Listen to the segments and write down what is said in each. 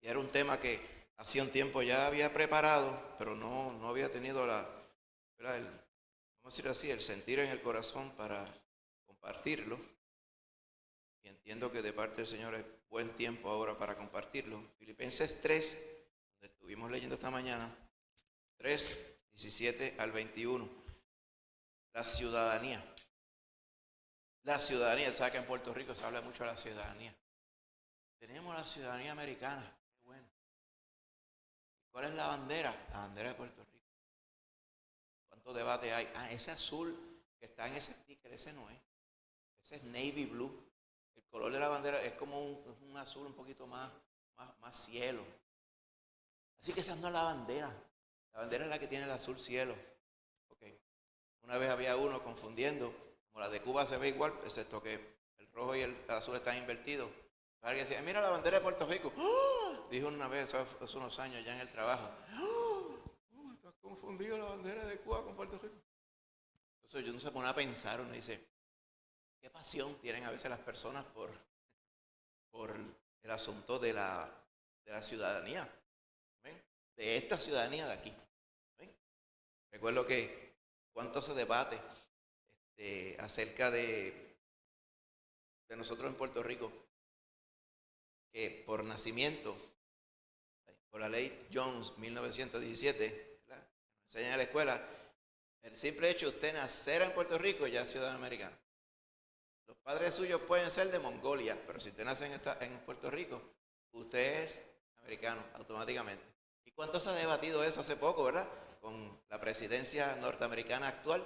Y era un tema que hacía un tiempo ya había preparado, pero no había tenido ¿verdad? Vamos a decir así, el sentir en el corazón para compartirlo. Y entiendo que de parte del Señor es buen tiempo ahora para compartirlo. Filipenses 3, donde estuvimos leyendo esta mañana, 3, 17 al 21. La ciudadanía. La ciudadanía, ¿sabes que en Puerto Rico se habla mucho de la ciudadanía? Tenemos la ciudadanía americana. Qué bueno. ¿Cuál es la bandera? La bandera de Puerto Rico. ¿Cuánto debate hay? Ese azul que está en ese sticker, ese no es. Ese es navy blue. El color de la bandera es como un azul un poquito más cielo. Así que esa no es la bandera. La bandera es la que tiene el azul cielo. Okay. Una vez había uno confundiendo, como la de Cuba se ve igual, excepto que el rojo y el azul están invertidos. Alguien decía, mira la bandera de Puerto Rico. ¡Oh! Dijo una vez, hace unos años ya en el trabajo. ¡Oh! Estás confundido la bandera de Cuba con Puerto Rico. Entonces yo no se pone a pensar, uno dice, ¿qué pasión tienen a veces las personas por el asunto de la ciudadanía? ¿Ven? De esta ciudadanía de aquí. ¿Ven? Recuerdo que cuánto se debate acerca de nosotros en Puerto Rico, que por nacimiento, por la ley Jones 1917, ¿verdad? Enseñan en la escuela, el simple hecho de usted nacer en Puerto Rico ya es ciudadano americano. Los padres suyos pueden ser de Mongolia, pero si usted nace en Puerto Rico, usted es americano automáticamente. ¿Y cuánto se ha debatido eso hace poco, verdad? Con la presidencia norteamericana actual,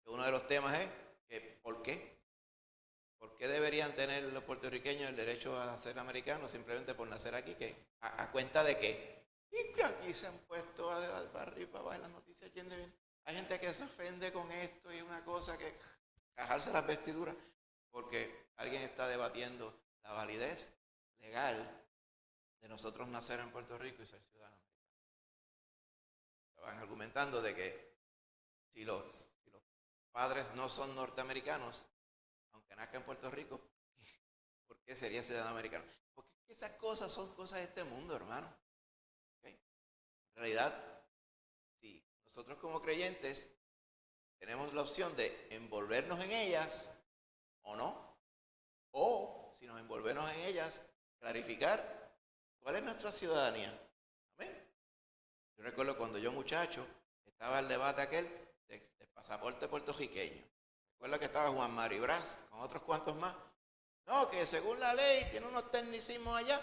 que uno de los temas es que ¿por qué? ¿Por qué deberían tener los puertorriqueños el derecho a ser americanos simplemente por nacer aquí? ¿A cuenta de qué? Y que aquí se han puesto para arriba y para abajo en las noticias. Hay gente que se ofende con esto y una cosa que cajarse las vestiduras porque alguien está debatiendo la validez legal de nosotros nacer en Puerto Rico y ser ciudadanos. Estaban argumentando de que si los padres no son norteamericanos, aunque nazca en Puerto Rico, ¿por qué sería ciudadano americano? Porque esas cosas son cosas de este mundo, hermano. ¿Okay? En realidad, si nosotros como creyentes tenemos la opción de envolvernos en ellas o no, o si nos envolvemos en ellas, clarificar cuál es nuestra ciudadanía. ¿Amén? Yo recuerdo cuando yo muchacho estaba el debate aquel del pasaporte puertorriqueño. Recuerdo que estaba Juan Maribraz con otros cuantos más. No, que según la ley tiene unos tecnicismos allá,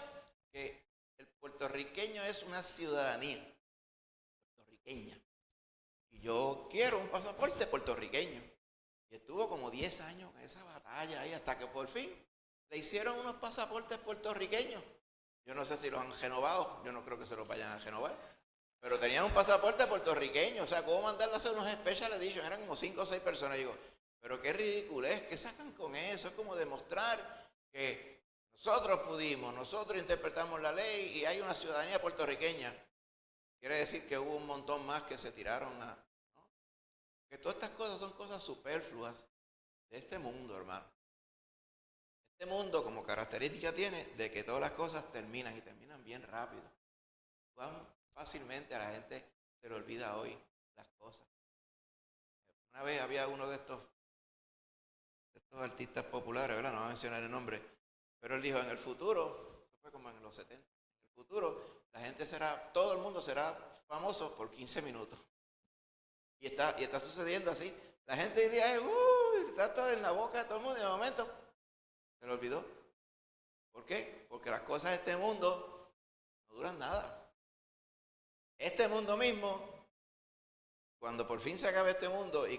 que el puertorriqueño es una ciudadanía puertorriqueña. Y yo quiero un pasaporte puertorriqueño. Y estuvo como 10 años en esa batalla ahí hasta que por fin le hicieron unos pasaportes puertorriqueños. Yo no sé si los han renovado, yo no creo que se los vayan a renovar. Pero tenían un pasaporte puertorriqueño, o sea, ¿cómo mandarle a hacer unos special edition? Eran como 5 o 6 personas. Y digo, pero qué ridiculez, ¿qué sacan con eso? Es como demostrar que nosotros pudimos, nosotros interpretamos la ley y hay una ciudadanía puertorriqueña. Quiere decir que hubo un montón más que se tiraron ¿no? Que todas estas cosas son cosas superfluas de este mundo, hermano. Este mundo como característica tiene de que todas las cosas terminan y terminan bien rápido. Cuán fácilmente a la gente se le olvida hoy las cosas. Una vez había uno de estos artistas populares, ¿verdad? No voy a mencionar el nombre, pero él dijo, en el futuro, eso fue como en los 70, en el futuro todo el mundo será famoso por 15 minutos. Y está sucediendo así. La gente diría, está todo en la boca de todo el mundo y de momento se lo olvidó. ¿Por qué? Porque las cosas de este mundo no duran nada. Este mundo mismo, cuando por fin se acabe este mundo, y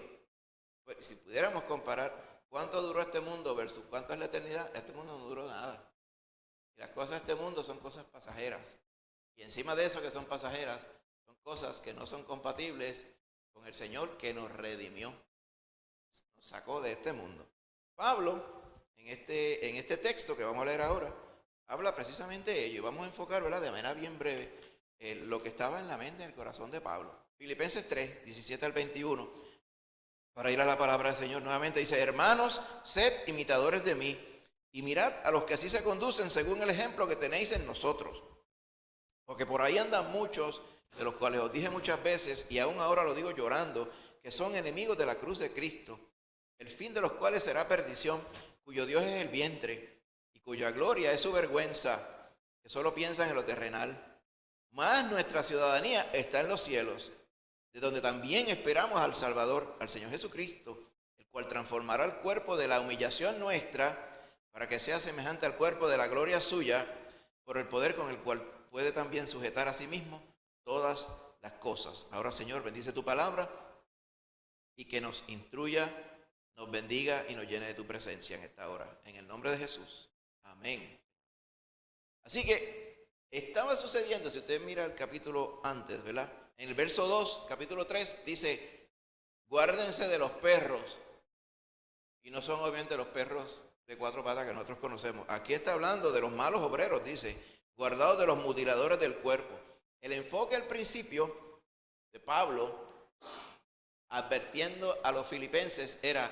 pues, si pudiéramos comparar cuánto duró este mundo versus cuánto es la eternidad, este mundo no duró nada. Y las cosas de este mundo son cosas pasajeras. Y encima de eso que son pasajeras, son cosas que no son compatibles con el Señor que nos redimió, nos sacó de este mundo. Pablo, en este texto que vamos a leer ahora, habla precisamente de ello. Y vamos a enfocar, ¿verdad?, de manera bien breve lo que estaba en la mente y en el corazón de Pablo. Filipenses 3, 17 al 21, para ir a la palabra del Señor nuevamente, dice, hermanos, sed imitadores de mí, y mirad a los que así se conducen según el ejemplo que tenéis en nosotros. Porque por ahí andan muchos, de los cuales os dije muchas veces, y aún ahora lo digo llorando, que son enemigos de la cruz de Cristo, el fin de los cuales será perdición, cuyo Dios es el vientre, y cuya gloria es su vergüenza, que solo piensan en lo terrenal. Mas nuestra ciudadanía está en los cielos, de donde también esperamos al Salvador, al Señor Jesucristo, el cual transformará el cuerpo de la humillación nuestra, para que sea semejante al cuerpo de la gloria suya, por el poder con el cual puede también sujetar a sí mismo todas las cosas. Ahora, Señor, bendice tu palabra y que nos instruya, nos bendiga y nos llene de tu presencia en esta hora. En el nombre de Jesús. Amén. Así que estaba sucediendo, si usted mira el capítulo antes, ¿verdad? En el verso 2, capítulo 3, dice, guárdense de los perros. Y no son obviamente los perros de cuatro patas que nosotros conocemos. Aquí está hablando de los malos obreros, dice, guardados de los mutiladores del cuerpo. El enfoque al principio de Pablo, advirtiendo a los filipenses, era,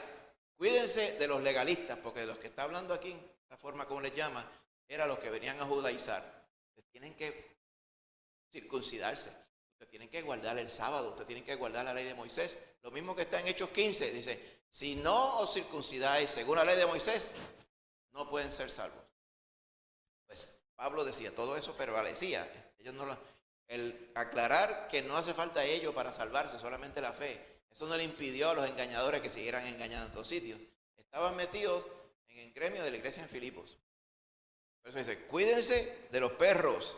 cuídense de los legalistas, porque los que está hablando aquí, esta forma como les llama, eran los que venían a judaizar. Ustedes tienen que circuncidarse, ustedes tienen que guardar el sábado, ustedes tienen que guardar la ley de Moisés. Lo mismo que está en Hechos 15, dice, si no os circuncidáis según la ley de Moisés, no pueden ser salvos. Pues Pablo decía, todo eso prevalecía. Ellos no el aclarar que no hace falta ello para salvarse, solamente la fe. Eso no le impidió a los engañadores que siguieran engañando en todos sitios. Estaban metidos en el gremio de la iglesia en Filipos. Por eso dice, cuídense de los perros.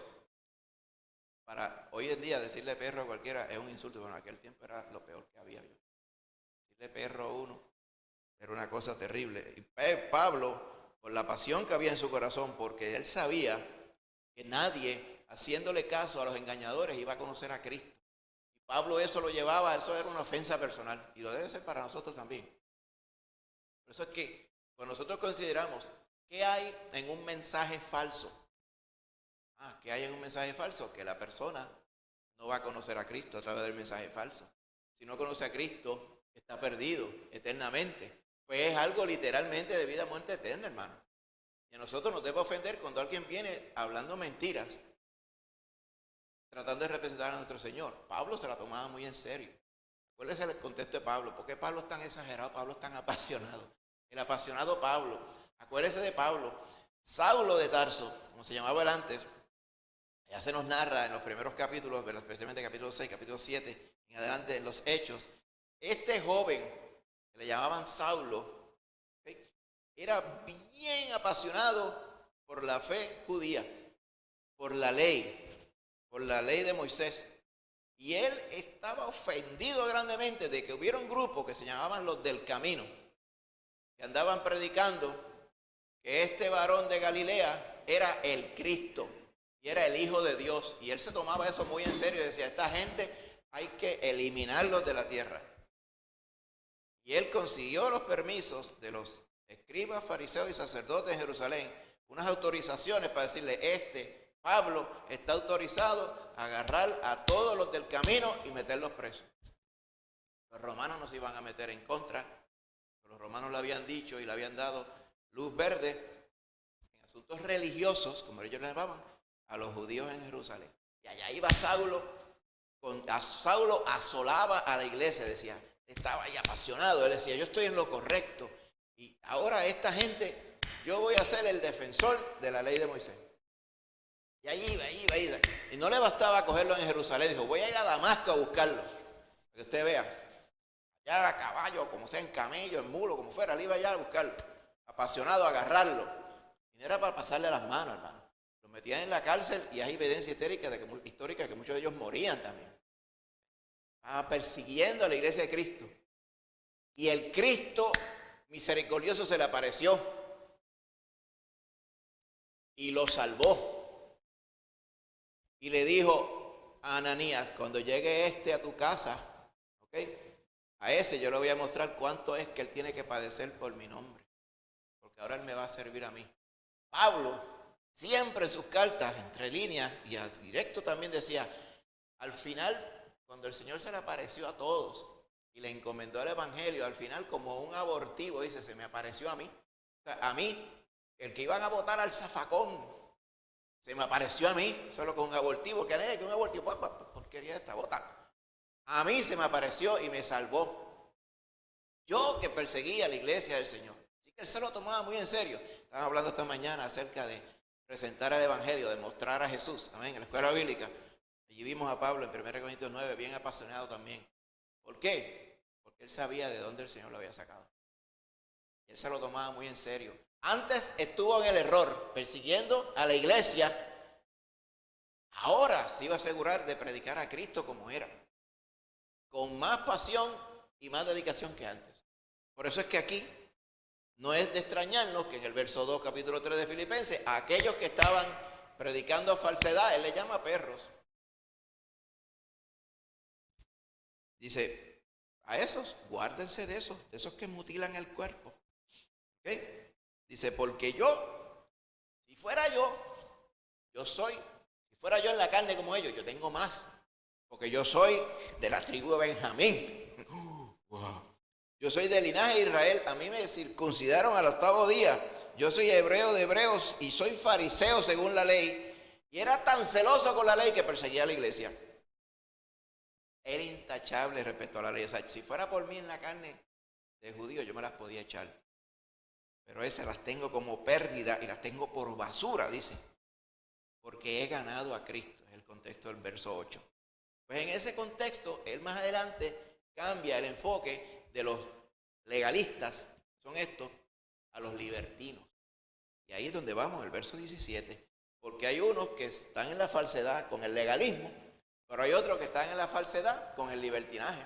Para hoy en día decirle perro a cualquiera es un insulto. Bueno, en aquel tiempo era lo peor que había. Decirle perro a uno era una cosa terrible. Y Pablo, por la pasión que había en su corazón, porque él sabía que nadie, haciéndole caso a los engañadores, iba a conocer a Cristo. Y Pablo eso lo llevaba, eso era una ofensa personal. Y lo debe ser para nosotros también. Por eso es que cuando nosotros consideramos qué hay en un mensaje falso. ¿Qué hay en un mensaje falso? Que la persona no va a conocer a Cristo a través del mensaje falso. Si no conoce a Cristo, está perdido eternamente. Pues es algo literalmente de vida, muerte eterna, hermano. Y a nosotros nos debe ofender cuando alguien viene hablando mentiras, tratando de representar a nuestro Señor. Pablo se la tomaba muy en serio. Acuérdense el contexto de Pablo. ¿Por qué Pablo es tan exagerado? Pablo es tan apasionado. El apasionado Pablo. Acuérdense de Pablo. Saulo de Tarso, como se llamaba él antes, ya se nos narra en los primeros capítulos, especialmente capítulo 6, capítulo 7, en adelante en los Hechos. Este joven, que le llamaban Saulo, ¿okay?, era bien apasionado por la fe judía, por la ley de Moisés. Y él estaba ofendido grandemente de que hubiera un grupo que se llamaban los del camino, que andaban predicando que este varón de Galilea era el Cristo y era el Hijo de Dios. Y él se tomaba eso muy en serio y decía, esta gente hay que eliminarlos de la tierra. Y él consiguió los permisos de los escribas, fariseos y sacerdotes en Jerusalén, unas autorizaciones para decirle, Pablo está autorizado a agarrar a todos los del camino y meterlos presos. Los romanos no se iban a meter en contra. Los romanos le habían dicho y le habían dado luz verde en asuntos religiosos, como ellos le llamaban, a los judíos en Jerusalén. Y allá iba Saulo, Saulo asolaba a la iglesia, decía, estaba ahí apasionado, él decía, yo estoy en lo correcto. Y ahora esta gente, yo voy a ser el defensor de la ley de Moisés. Y ahí iba. Y no le bastaba cogerlo en Jerusalén, dijo, voy a ir a Damasco a buscarlo. Para que usted vea. Ya a caballo, como sea, en camello, en mulo, como fuera, él iba allá a buscarlo. Apasionado a agarrarlo. Y no era para pasarle las manos, hermano. Lo metían en la cárcel y hay evidencia histórica de que muchos de ellos morían también. Estaba persiguiendo a la iglesia de Cristo. Y el Cristo misericordioso se le apareció. Y lo salvó. Y le dijo a Ananías, cuando llegue a tu casa, ¿ok?, a ese yo le voy a mostrar cuánto es que él tiene que padecer por mi nombre. Porque ahora él me va a servir a mí. Pablo, siempre en sus cartas, entre líneas y a directo también decía, al final, cuando el Señor se le apareció a todos y le encomendó el evangelio, al final como un abortivo, dice, se me apareció a mí. O sea, a mí, el que iban a botar al zafacón, Se me apareció a mí, solo con un abortivo, que un abortivo, porquería esta bota. A mí se me apareció y me salvó. Yo que perseguía a la iglesia del Señor. Así que él se lo tomaba muy en serio. Estaba hablando esta mañana acerca de presentar el Evangelio, de mostrar a Jesús. Amén. En la escuela bíblica. Allí vimos a Pablo en 1 Corintios 9, bien apasionado también. ¿Por qué? Porque él sabía de dónde el Señor lo había sacado. Él se lo tomaba muy en serio. Antes estuvo en el error, persiguiendo a la iglesia. Ahora se iba a asegurar de predicar a Cristo como era, con más pasión y más dedicación que antes. Por eso es que aquí no es de extrañarnos que en el verso 2, capítulo 3 de Filipenses, a aquellos que estaban predicando falsedad, él les llama perros. Dice, a esos, guárdense de esos que mutilan el cuerpo. ¿Okay? Dice, porque si fuera yo en la carne como ellos, yo tengo más. Porque yo soy de la tribu de Benjamín. Wow. Yo soy del linaje de Israel. A mí me circuncidaron al 8º día. Yo soy hebreo de hebreos y soy fariseo según la ley. Y era tan celoso con la ley que perseguía a la iglesia. Era intachable respecto a la ley. O sea, si fuera por mí en la carne de judío, yo me las podía echar. Pero esas las tengo como pérdida y las tengo por basura, dice. Porque he ganado a Cristo. Es el contexto del verso 8. Pues en ese contexto, él más adelante cambia el enfoque de los legalistas, son estos, a los libertinos. Y ahí es donde vamos, el verso 17. Porque hay unos que están en la falsedad con el legalismo, pero hay otros que están en la falsedad con el libertinaje.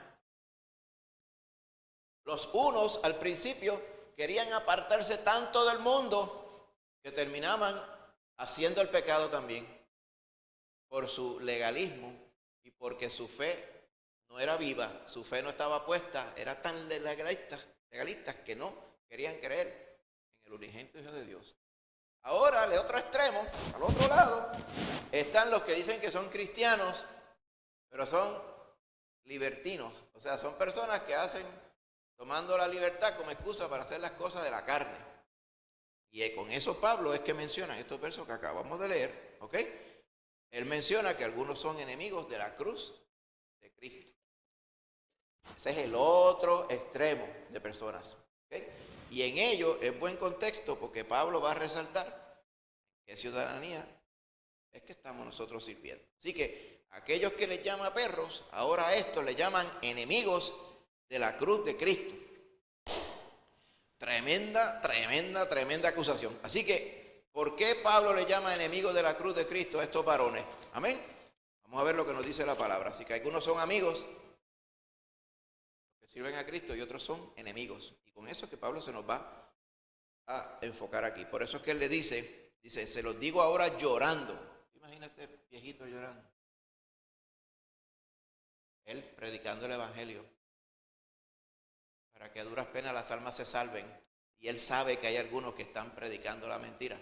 Los unos al principio querían apartarse tanto del mundo que terminaban haciendo el pecado también por su legalismo y porque su fe no era viva, su fe no estaba puesta, eran tan legalistas que no querían creer en el unigénito Hijo de Dios. Ahora, al otro extremo, al otro lado, están los que dicen que son cristianos, pero son libertinos, o sea, son personas que hacen tomando la libertad como excusa para hacer las cosas de la carne. Y con eso Pablo es que menciona estos versos que acabamos de leer, ¿ok? Él menciona que algunos son enemigos de la cruz de Cristo. Ese es el otro extremo de personas, ¿ok? Y en ello es buen contexto porque Pablo va a resaltar qué ciudadanía es que estamos nosotros sirviendo. Así que aquellos que les llama perros, ahora a estos les llaman enemigos de la cruz de Cristo. Tremenda acusación. Así que, ¿por qué Pablo le llama enemigos de la cruz de Cristo a estos varones? Amén. Vamos a ver lo que nos dice la palabra. Así que algunos son amigos que sirven a Cristo y otros son enemigos. Y con eso es que Pablo se nos va a enfocar aquí. Por eso es que él le dice, se los digo ahora llorando. Imagínate viejito llorando. Él predicando el evangelio para que a duras penas las almas se salven. Y él sabe que hay algunos que están predicando la mentira.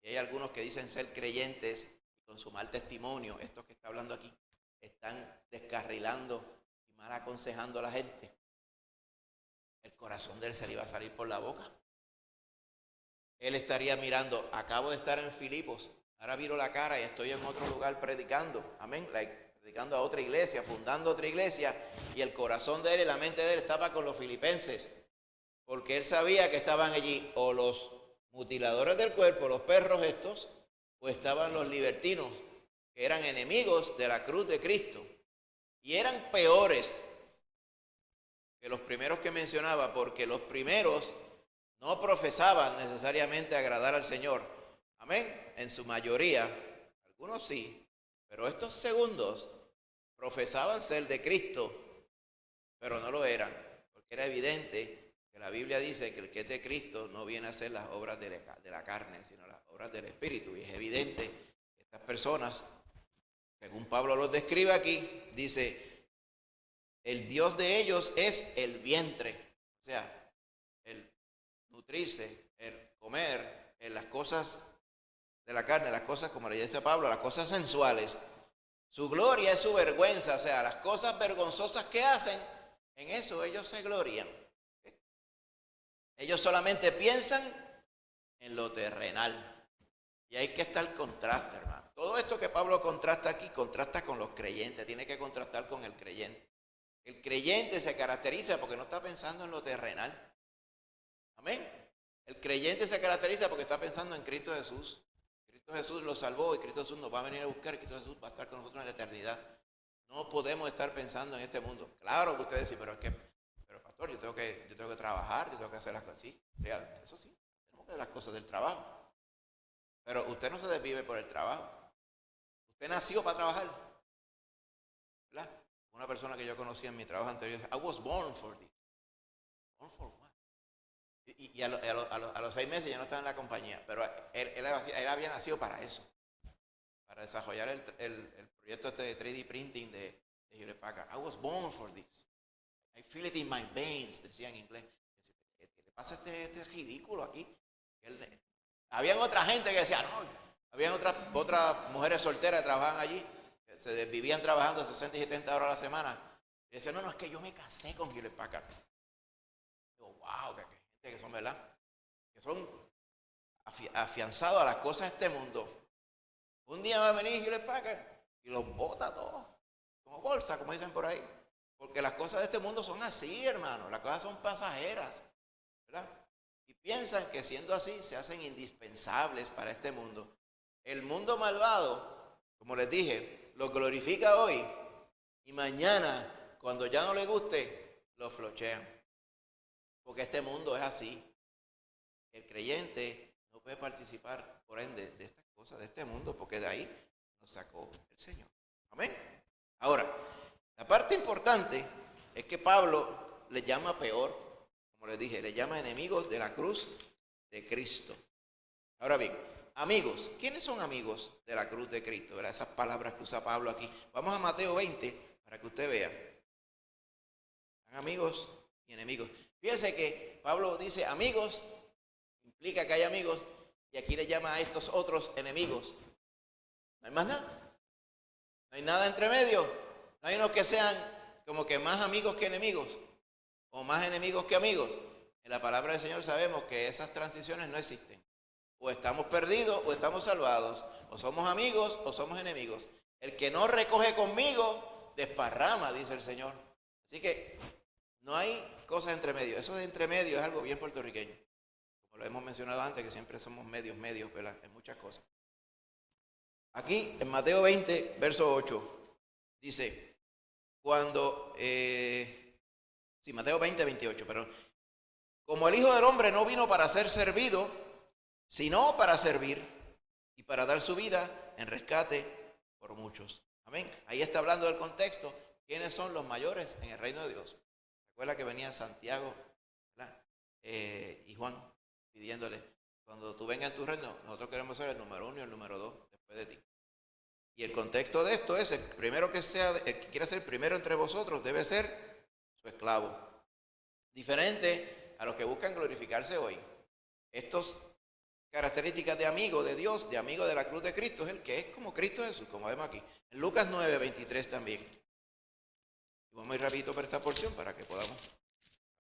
Y hay algunos que dicen ser creyentes y con su mal testimonio, estos que está hablando aquí, están descarrilando y mal aconsejando a la gente. El corazón de él se le iba a salir por la boca. Él estaría mirando, acabo de estar en Filipos, ahora viro la cara y estoy en otro lugar predicando. Amén. Predicando a otra iglesia, fundando otra iglesia, y el corazón de él y la mente de él estaba con los filipenses, porque él sabía que estaban allí o los mutiladores del cuerpo, los perros estos, o estaban los libertinos, que eran enemigos de la cruz de Cristo, y eran peores que los primeros que mencionaba, porque los primeros no profesaban necesariamente agradar al Señor. Amén. En su mayoría, algunos sí, pero estos segundos profesaban ser de Cristo, pero no lo eran, porque era evidente que la Biblia dice que el que es de Cristo no viene a hacer las obras de la carne, sino las obras del Espíritu. Y es evidente que estas personas, según Pablo los describe aquí, dice, el Dios de ellos es el vientre, o sea, el nutrirse, el comer, en las cosas de la carne, las cosas, como le dice Pablo, las cosas sensuales. Su gloria es su vergüenza, o sea, las cosas vergonzosas que hacen, en eso ellos se glorian. Ellos solamente piensan en lo terrenal. Y hay que estar contraste, hermano. Todo esto que Pablo contrasta aquí, contrasta con los creyentes. Tiene que contrastar con el creyente. El creyente se caracteriza porque no está pensando en lo terrenal. Amén. El creyente se caracteriza porque está pensando en Cristo Jesús. Cristo Jesús lo salvó y Cristo Jesús nos va a venir a buscar y Cristo Jesús va a estar con nosotros en la eternidad. No podemos estar pensando en este mundo. Claro que ustedes dicen, pero pastor, yo tengo que trabajar, yo tengo que hacer las cosas. Sí, eso sí, tenemos que hacer las cosas del trabajo. Pero usted no se desvive por el trabajo. Usted nació para trabajar. ¿Verdad? Una persona que yo conocí en mi trabajo anterior dice, I was born for this. Born for what? Y a los 6 meses ya no estaba en la compañía, pero él había nacido para eso, para desarrollar el proyecto este de 3D printing de Hewlett Packard. I was born for this. I feel it in my veins, decía en inglés. ¿Qué le pasa a este ridículo aquí? Habían otra gente que decía, no, habían otras mujeres solteras que trabajaban allí, que se vivían trabajando 60 y 70 horas a la semana. Y decían, no, es que yo me casé con Hewlett Packard. Digo, wow, que gente que son, ¿verdad? Que son afianzados a las cosas de este mundo. Un día va a venir Hewlett Packard y los bota todos, como bolsa, como dicen por ahí. Porque las cosas de este mundo son así, hermano. Las cosas son pasajeras, ¿verdad? Y piensan que siendo así se hacen indispensables para este mundo. El mundo malvado, como les dije, lo glorifica hoy y mañana, cuando ya no le guste, lo flochean. Porque este mundo es así. El creyente no puede participar, por ende, de estas cosas de este mundo, porque de ahí nos sacó el Señor. Amén. Ahora, la parte importante es que Pablo le llama peor, como les dije, le llama enemigos de la cruz de Cristo. Ahora bien, amigos, ¿quiénes son amigos de la cruz de Cristo? ¿Verdad? Esas palabras que usa Pablo aquí. Vamos a Mateo 20 para que usted vea. Son amigos y enemigos. Fíjense que Pablo dice amigos, implica que hay amigos, y aquí le llama a estos otros enemigos. No hay más nada. No hay nada entre medio. No hay unos que sean como que más amigos que enemigos, o más enemigos que amigos. En la palabra del Señor sabemos que esas transiciones no existen. O estamos perdidos o estamos salvados. O somos amigos o somos enemigos. El que no recoge conmigo, desparrama, dice el Señor. Así que no hay cosas entre medio. Eso de entre medio es algo bien puertorriqueño. Como lo hemos mencionado antes, que siempre somos medios, ¿verdad? En muchas cosas. Aquí en Mateo 20, verso 8, dice, Mateo 20, 28, perdón. Como el Hijo del Hombre no vino para ser servido, sino para servir y para dar su vida en rescate por muchos. Amén. Ahí está hablando del contexto. ¿Quiénes son los mayores en el reino de Dios? Recuerda que venía Santiago, ¿verdad? Y Juan pidiéndole, cuando tú vengas en tu reino, nosotros queremos ser el número 1 y el número 2 después de ti. Y el contexto de esto es, el que quiera ser primero entre vosotros debe ser su esclavo. Diferente a los que buscan glorificarse hoy. Estas características de amigo de Dios, de amigo de la cruz de Cristo, es el que es como Cristo Jesús, como vemos aquí. En Lucas 9, 23 también. Y vamos a ir rapidito por esta porción para que podamos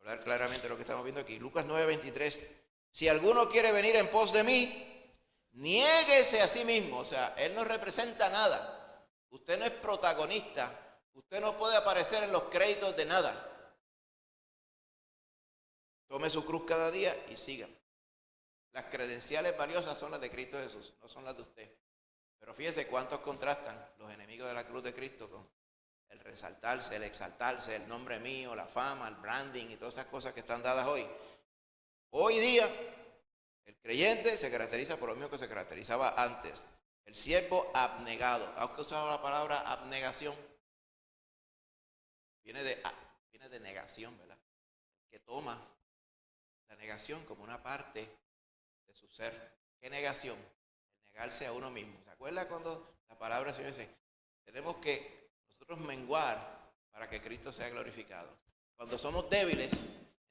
hablar claramente de lo que estamos viendo aquí. Lucas 9, 23. Si alguno quiere venir en pos de mí, niéguese a sí mismo. O sea, él no representa nada. Usted no es protagonista. Usted no puede aparecer en los créditos de nada. Tome su cruz cada día y siga. Las credenciales valiosas son las de Cristo Jesús, no son las de usted. Pero fíjese cuántos contrastan los enemigos de la cruz de Cristo con el resaltarse, el exaltarse, el nombre mío, la fama, el branding y todas esas cosas que están dadas hoy. Hoy día, el creyente se caracteriza por lo mismo que se caracterizaba antes. El siervo abnegado. ¿Has usado la palabra abnegación? Viene de negación, ¿verdad? Que toma la negación como una parte de su ser. ¿Qué negación? El negarse a uno mismo. ¿Se acuerda cuando la palabra del Señor dice, tenemos que nosotros menguar para que Cristo sea glorificado? Cuando somos débiles,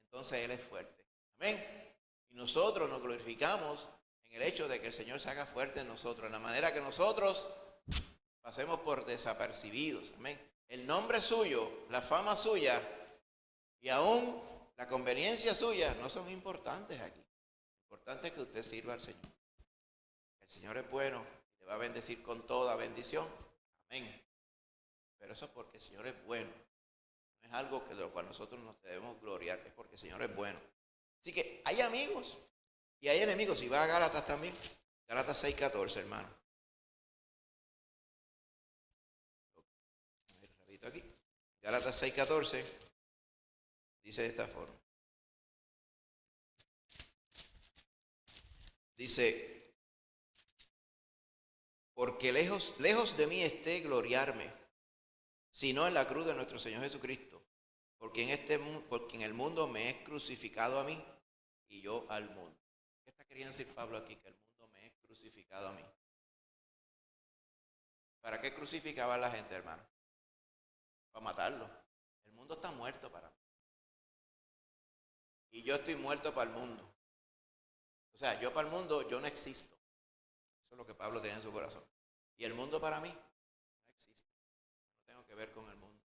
entonces Él es fuerte. Amén. Y nosotros nos glorificamos en el hecho de que el Señor se haga fuerte en nosotros, en la manera que nosotros pasemos por desapercibidos. Amén. El nombre suyo, la fama suya y aún la conveniencia suya no son importantes aquí. Lo importante es que usted sirva al Señor. El Señor es bueno, le va a bendecir con toda bendición. Amén. Pero eso es porque el Señor es bueno. No es algo de lo cual nosotros nos debemos gloriar, es porque el Señor es bueno. Así que hay amigos y hay enemigos. Y va a Gálatas también. Gálatas 6:14, hermano. Repito aquí. Gálatas 6:14 dice de esta forma. Dice, porque lejos de mí esté gloriarme, sino en la cruz de nuestro Señor Jesucristo, porque en el mundo me es crucificado a mí y yo al mundo. ¿Qué está queriendo decir Pablo aquí? Que el mundo me es crucificado a mí. ¿Para qué crucificaba a la gente, hermano? Para matarlo. El mundo está muerto para mí. Y yo estoy muerto para el mundo. O sea, yo para el mundo, yo no existo. Eso es lo que Pablo tenía en su corazón. Y el mundo para mí no existe. No tengo que ver con el mundo.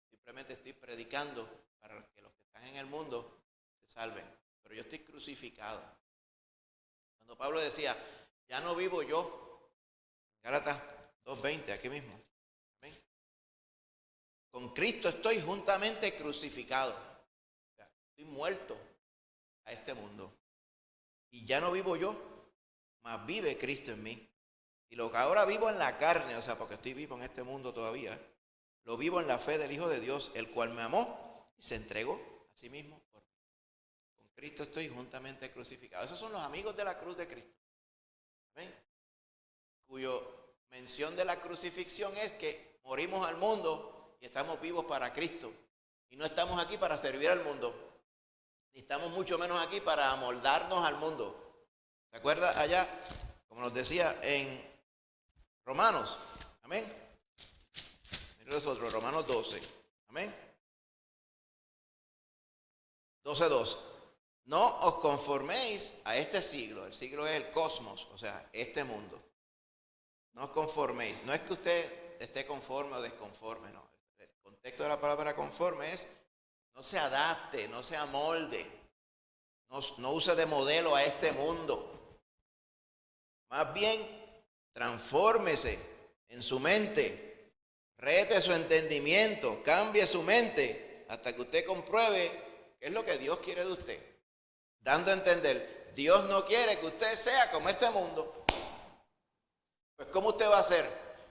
Simplemente estoy predicando para que los que están en el mundo se salven. Pero yo estoy crucificado. Cuando Pablo decía, ya no vivo yo. Gálatas 2:20, aquí mismo. ¿Ven? Con Cristo estoy juntamente crucificado. O sea, estoy muerto a este mundo. Y ya no vivo yo, mas vive Cristo en mí. Y lo que ahora vivo en la carne, o sea, porque estoy vivo en este mundo todavía, lo vivo en la fe del Hijo de Dios, el cual me amó y se entregó a sí mismo por mí. Con Cristo estoy juntamente crucificado. Esos son los amigos de la cruz de Cristo. ¿Ven? Cuyo mención de la crucifixión es que morimos al mundo y estamos vivos para Cristo. Y no estamos aquí para servir al mundo. Ni estamos mucho menos aquí para amoldarnos al mundo. ¿Se acuerda allá? Como nos decía en Romanos. Amén. Miren nosotros, Romanos 12. Amén. 12:2. No os conforméis a este siglo. El siglo es el cosmos, o sea, este mundo. No os conforméis. No es que usted esté conforme o desconforme, no. El contexto de la palabra conforme es no se adapte, no se amolde, no use de modelo a este mundo. Más bien, transfórmese en su mente, rete su entendimiento, cambie su mente hasta que usted compruebe qué es lo que Dios quiere de usted. Dando a entender, Dios no quiere que usted sea como este mundo. Pues ¿cómo usted va a ser?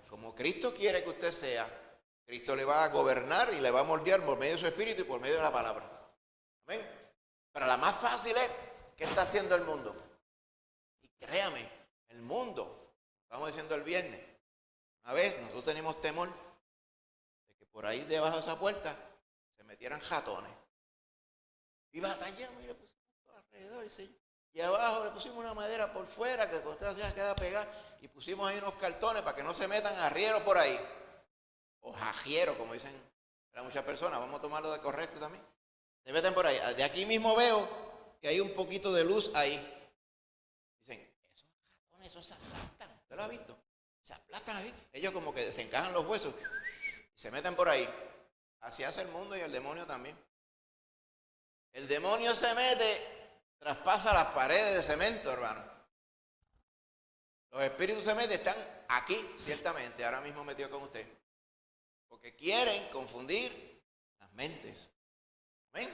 Como Cristo quiere que usted sea. Cristo le va a gobernar y le va a moldear por medio de su espíritu y por medio de la palabra. Amén. Pero la más fácil es, ¿qué está haciendo el mundo? Y créame, el mundo, estamos diciendo el viernes, una vez nosotros teníamos temor de que por ahí debajo de esa puerta se metieran ratones. Y batallamos y le pusimos todo alrededor, y abajo le pusimos una madera por fuera que con esta se queda pegada y pusimos ahí unos cartones para que no se metan arrieros por ahí. O jajieros, como dicen muchas personas, vamos a tomarlo de correcto también. Se meten por ahí. De aquí mismo veo que hay un poquito de luz ahí. Dicen, esos ratones, esos se aplastan. ¿Usted lo ha visto? Se aplastan ahí. Ellos como que desencajan los huesos y se meten por ahí. Así hace el mundo y el demonio también. El demonio se mete, traspasa las paredes de cemento, hermano. Los espíritus se meten, están aquí, ciertamente, ahora mismo metido con usted. Porque quieren confundir las mentes. ¿Amén?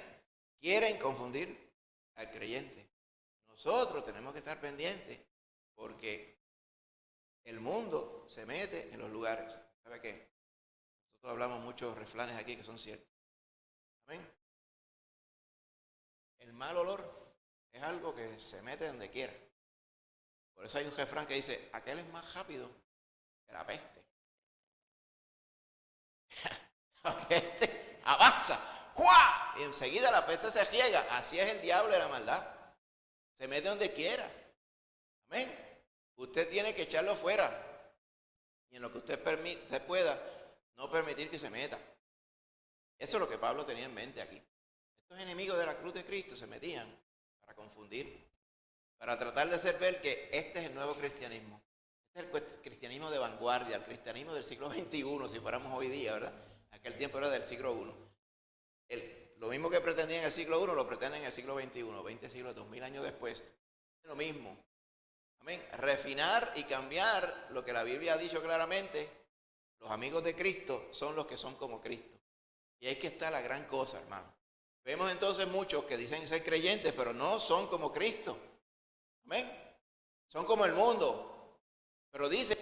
Quieren confundir al creyente. Nosotros tenemos que estar pendientes porque el mundo se mete en los lugares. ¿Sabe qué? Nosotros hablamos muchos refranes aquí que son ciertos. ¿Amén? El mal olor es algo que se mete donde quiera. Por eso hay un refrán que dice, aquel es más rápido que la peste. La peste avanza. ¡Juá! Y enseguida la peste se riega. Así es el diablo y la maldad. Se mete donde quiera. Amén. Usted tiene que echarlo fuera. Y en lo que usted se pueda, no permitir que se meta. Eso es lo que Pablo tenía en mente aquí. Estos enemigos de la cruz de Cristo se metían para confundir, para tratar de hacer ver que este es el nuevo cristianismo. Este es el cristianismo de vanguardia, el cristianismo del siglo XXI, si fuéramos hoy día, ¿verdad? Aquel tiempo era del siglo I. Lo mismo que pretendían en el siglo I, lo pretenden en el siglo XXI, 20 siglos, 2000 años después. Es lo mismo. Amén. Refinar y cambiar lo que la Biblia ha dicho claramente. Los amigos de Cristo son los que son como Cristo. Y ahí que está la gran cosa, hermano. Vemos entonces muchos que dicen ser creyentes, pero no son como Cristo. Amén. Son como el mundo. Pero dicen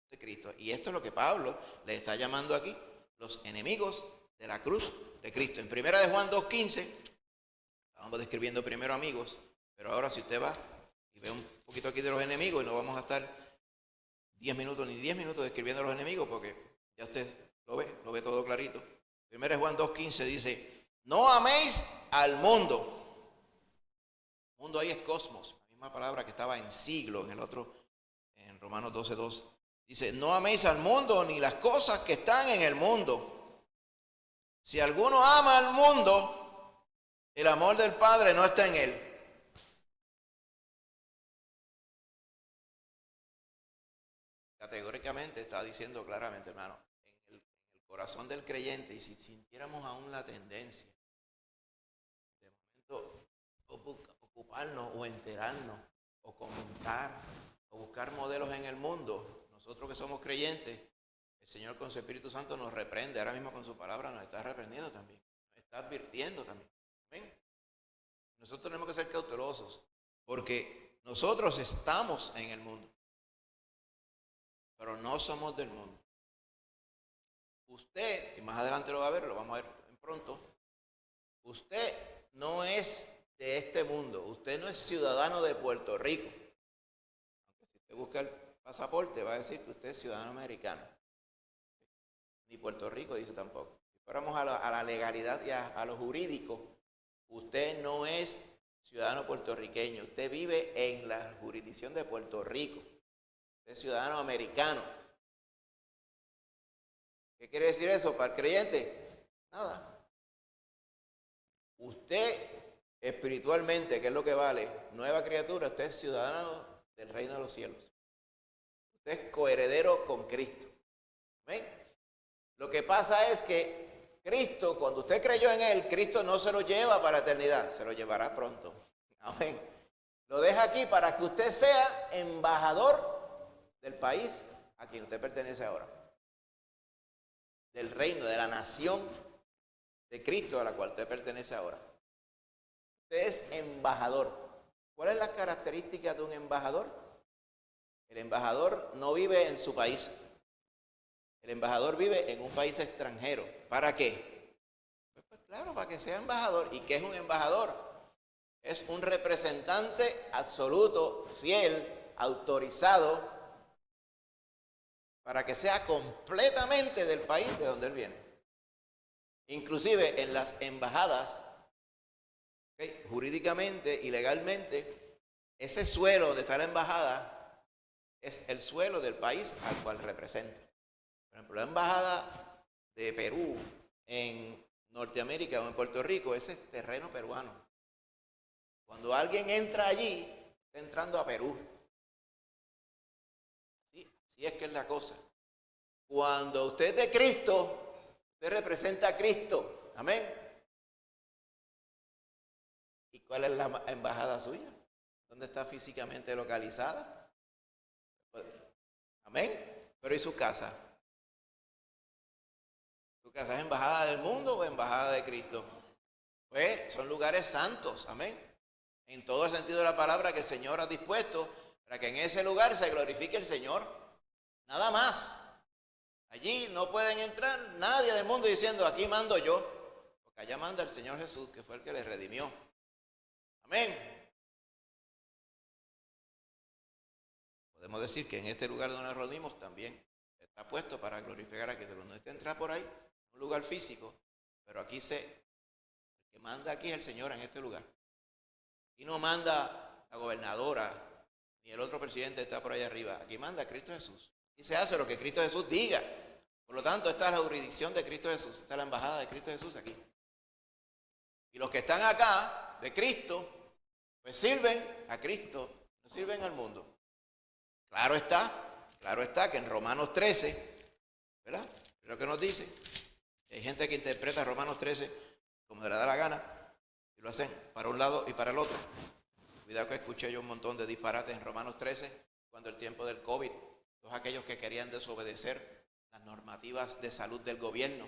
de Cristo. Y esto es lo que Pablo le está llamando aquí, los enemigos de la cruz de Cristo. En 1 de Juan 2:15, estamos describiendo primero amigos, pero ahora si usted va y ve un poquito aquí de los enemigos, y no vamos a estar 10 minutos ni 10 minutos describiendo a los enemigos, porque ya usted lo ve todo clarito. 1 de Juan 2:15 dice, no améis al mundo. Mundo ahí es cosmos, la misma palabra que estaba en siglo, en el otro, en Romanos 12:2. Dice, no améis al mundo ni las cosas que están en el mundo. Si alguno ama al mundo, el amor del Padre no está en él. Categóricamente está diciendo claramente, hermano, en el corazón del creyente, y si sintiéramos aún la tendencia de momento ocuparnos o enterarnos o comentar o buscar modelos en el mundo, nosotros que somos creyentes, el Señor con su Espíritu Santo nos reprende, ahora mismo con su palabra nos está reprendiendo también, nos está advirtiendo también. ¿Ven? Nosotros tenemos que ser cautelosos porque nosotros estamos en el mundo, pero no somos del mundo. Usted, y más adelante lo va a ver, lo vamos a ver pronto, usted no es de este mundo, usted no es ciudadano de Puerto Rico. Aunque si usted busca el pasaporte va a decir que usted es ciudadano americano. Ni Puerto Rico dice tampoco. Si fuéramos a la legalidad y a lo jurídico, usted no es ciudadano puertorriqueño, usted vive en la jurisdicción de Puerto Rico, usted es ciudadano americano. ¿Qué quiere decir eso para el creyente? Nada. Usted espiritualmente, que es lo que vale, nueva criatura, usted es ciudadano del reino de los cielos. Usted es coheredero con Cristo. ¿Ven? Lo que pasa es que Cristo, cuando usted creyó en Él, Cristo no se lo lleva para la eternidad, se lo llevará pronto. Amén. Lo deja aquí para que usted sea embajador del país a quien usted pertenece ahora. Del reino, de la nación de Cristo a la cual usted pertenece ahora. Usted es embajador. ¿Cuál es la característica de un embajador? El embajador no vive en su país. El embajador vive en un país extranjero. ¿Para qué? Pues claro, para que sea embajador. ¿Y qué es un embajador? Es un representante absoluto, fiel, autorizado, para que sea completamente del país de donde él viene. Inclusive en las embajadas, jurídicamente y legalmente, ese suelo donde está la embajada es el suelo del país al cual representa. Por ejemplo, la embajada de Perú en Norteamérica o en Puerto Rico, ese es terreno peruano. Cuando alguien entra allí, está entrando a Perú. Así es que es la cosa. Cuando usted es de Cristo, usted representa a Cristo. Amén. ¿Y cuál es la embajada suya? ¿Dónde está físicamente localizada? Amén. Pero ¿y su casa? ¿Su casa es embajada del mundo o embajada de Cristo? Pues son lugares santos. Amén. En todo el sentido de la palabra que el Señor ha dispuesto para que en ese lugar se glorifique el Señor. Nada más. Allí no pueden entrar nadie del mundo diciendo, aquí mando yo. Porque allá manda el Señor Jesús, que fue el que les redimió. Amén. Podemos decir que en este lugar donde nos reunimos también está puesto para glorificar a Cristo. No hay que entrar por ahí, un lugar físico, pero aquí el que manda aquí es el Señor en este lugar. Y no manda la gobernadora, ni el otro presidente está por ahí arriba. Aquí manda Cristo Jesús. Y se hace lo que Cristo Jesús diga. Por lo tanto, esta es la jurisdicción de Cristo Jesús. Esta es la embajada de Cristo Jesús aquí. Y los que están acá, de Cristo, pues sirven a Cristo, no sirven al mundo. Claro está que en Romanos 13, ¿verdad? Es lo que nos dice. Hay gente que interpreta Romanos 13 como le da la gana y lo hacen para un lado y para el otro. Cuidado que escuché yo un montón de disparates en Romanos 13, cuando el tiempo del COVID, todos aquellos que querían desobedecer las normativas de salud del gobierno,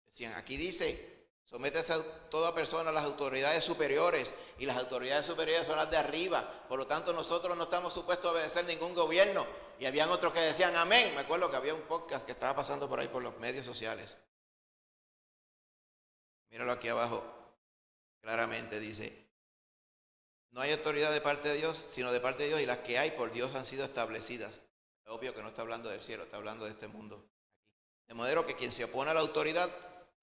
decían, aquí dice, sométese a toda persona a las autoridades superiores, y las autoridades superiores son las de arriba, por lo tanto nosotros no estamos supuestos a obedecer ningún gobierno. Y habían otros que decían amén. Me acuerdo que había un podcast que estaba pasando por ahí por los medios sociales. Míralo aquí abajo, claramente dice, no hay autoridad de parte de Dios, sino de parte de Dios, y las que hay por Dios han sido establecidas. Es obvio que no está hablando del cielo, está hablando de este mundo. De modo que quien se opone a la autoridad,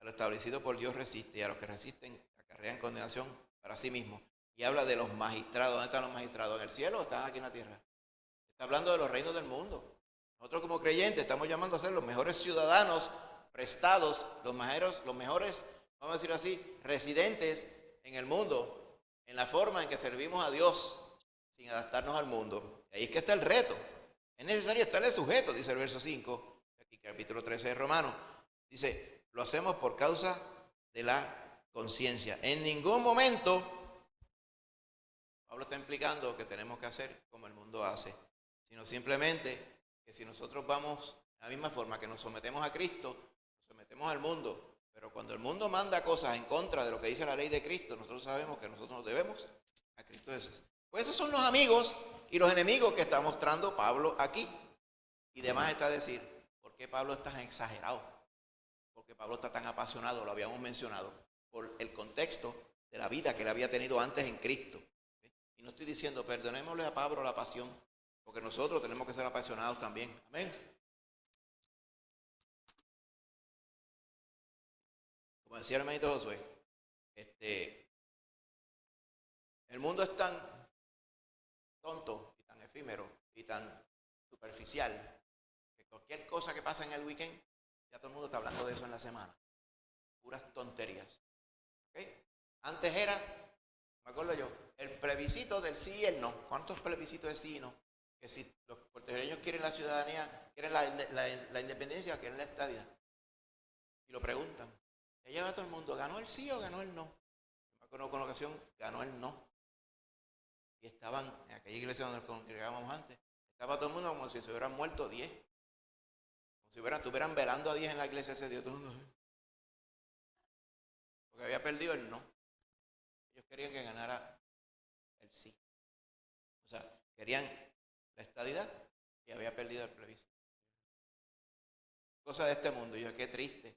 a lo establecido por Dios resiste, y a los que resisten acarrean condenación para sí mismos. Y habla de los magistrados. ¿Dónde están los magistrados? ¿En el cielo o están aquí en la tierra? Está hablando de los reinos del mundo. Nosotros como creyentes estamos llamando a ser los mejores ciudadanos prestados, los mejores, vamos a decir así, residentes en el mundo, en la forma en que servimos a Dios, sin adaptarnos al mundo. Y ahí es que está el reto. Es necesario estarle sujeto, dice el verso 5, aquí capítulo 13 de Romanos. Dice, lo hacemos por causa de la conciencia. En ningún momento, Pablo está implicando que tenemos que hacer como el mundo hace, sino simplemente que si nosotros vamos de la misma forma que nos sometemos a Cristo, nos sometemos al mundo, pero cuando el mundo manda cosas en contra de lo que dice la ley de Cristo, nosotros sabemos que nosotros nos debemos a Cristo Jesús. Pues esos son los amigos y los enemigos que está mostrando Pablo aquí. Y demás está decir, ¿por qué Pablo está tan exagerado? ¿Por qué Pablo está tan apasionado? Lo habíamos mencionado, por el contexto de la vida que él había tenido antes en Cristo. Y no estoy diciendo, perdonémosle a Pablo la pasión, porque nosotros tenemos que ser apasionados también. Amén. Como decía el hermanito Josué, el mundo es tan tonto y tan efímero y tan superficial que cualquier cosa que pasa en el weekend, ya todo el mundo está hablando de eso en la semana. Puras tonterías. ¿Okay? Antes era, me acuerdo yo, el plebiscito del sí y el no. ¿Cuántos plebiscitos de sí y no? Que si los puertorriqueños quieren la ciudadanía, quieren la independencia o quieren la estadidad. Y lo preguntan. Ya lleva todo el mundo, ¿ganó el sí o ganó el no? Me acuerdo que en una ocasión ganó el no. Y estaban en aquella iglesia donde nos congregábamos antes, estaba todo el mundo como si se hubieran muerto 10. Como si estuvieran velando a 10 en la iglesia ese día. Todo el mundo, porque había perdido el no. Ellos querían que ganara el sí. O sea, querían la estadidad y había perdido el plebiscito. Cosas de este mundo. Y yo, qué triste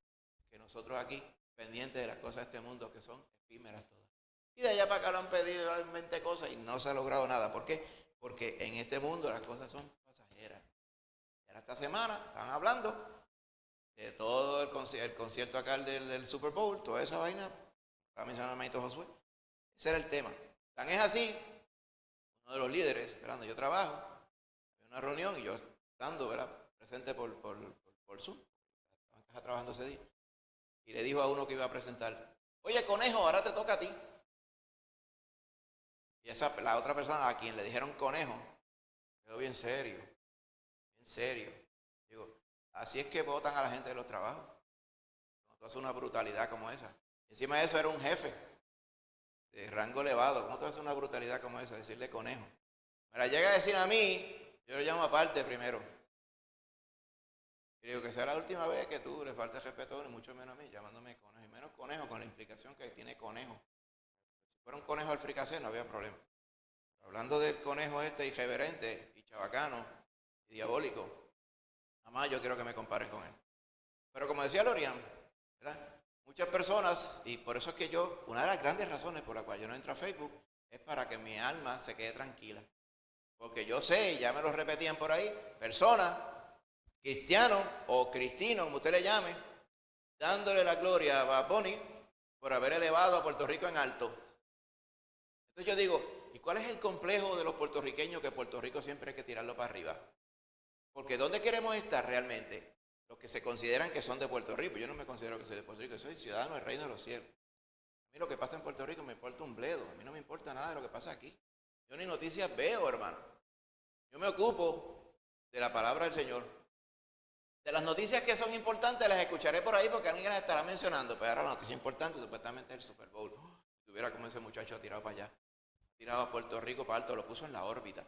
que nosotros aquí, pendientes de las cosas de este mundo, que son efímeras todas. Y de allá para acá lo han pedido 20 cosas y no se ha logrado nada. ¿Por qué? Porque en este mundo las cosas son pasajeras. Y ahora esta semana están hablando de todo el concierto acá del Super Bowl, toda esa vaina. Estaba mencionando a Maito Josué. Ese era el tema. Tan es así, uno de los líderes, esperando, yo trabajo, había una reunión y yo estando, ¿verdad?, presente por Zoom, estaba en casa trabajando ese día, y le dijo a uno que iba a presentar, oye, conejo, ahora te toca a ti. Y la otra persona a quien le dijeron conejo, quedó bien serio, bien serio. Digo, así es que votan a la gente de los trabajos. Cuando tú haces una brutalidad como esa. Encima de eso era un jefe de rango elevado. ¿Cómo tú haces una brutalidad como esa? Decirle conejo. Me la llega a decir a mí, yo lo llamo aparte primero. Y digo que sea la última vez que tú le faltes respeto, ni mucho menos a mí, llamándome conejo. Y menos conejo con la implicación que tiene conejo. Si fuera un conejo al fricasé no había problema. Pero hablando del conejo este irreverente y chabacano y diabólico, jamás yo quiero que me comparen con él. Pero como decía Lorian, ¿verdad?, muchas personas, y por eso es que yo, una de las grandes razones por la cual yo no entro a Facebook, es para que mi alma se quede tranquila. Porque yo sé, ya me lo repetían por ahí, personas, cristianos o cristinos, como usted le llame, dándole la gloria a Bad Bunny por haber elevado a Puerto Rico en alto. Entonces yo digo, ¿y cuál es el complejo de los puertorriqueños que Puerto Rico siempre hay que tirarlo para arriba? Porque ¿dónde queremos estar realmente? Los que se consideran que son de Puerto Rico. Yo no me considero que soy de Puerto Rico, soy ciudadano del reino de los cielos. A mí lo que pasa en Puerto Rico me importa un bledo, a mí no me importa nada de lo que pasa aquí. Yo ni noticias veo, hermano. Yo me ocupo de la palabra del Señor. De las noticias que son importantes las escucharé por ahí porque alguien las estará mencionando. Pero ahora la noticia importante supuestamente es el Super Bowl. Si tuviera como ese muchacho tirado para allá. tirado a Puerto Rico para alto, lo puso en la órbita.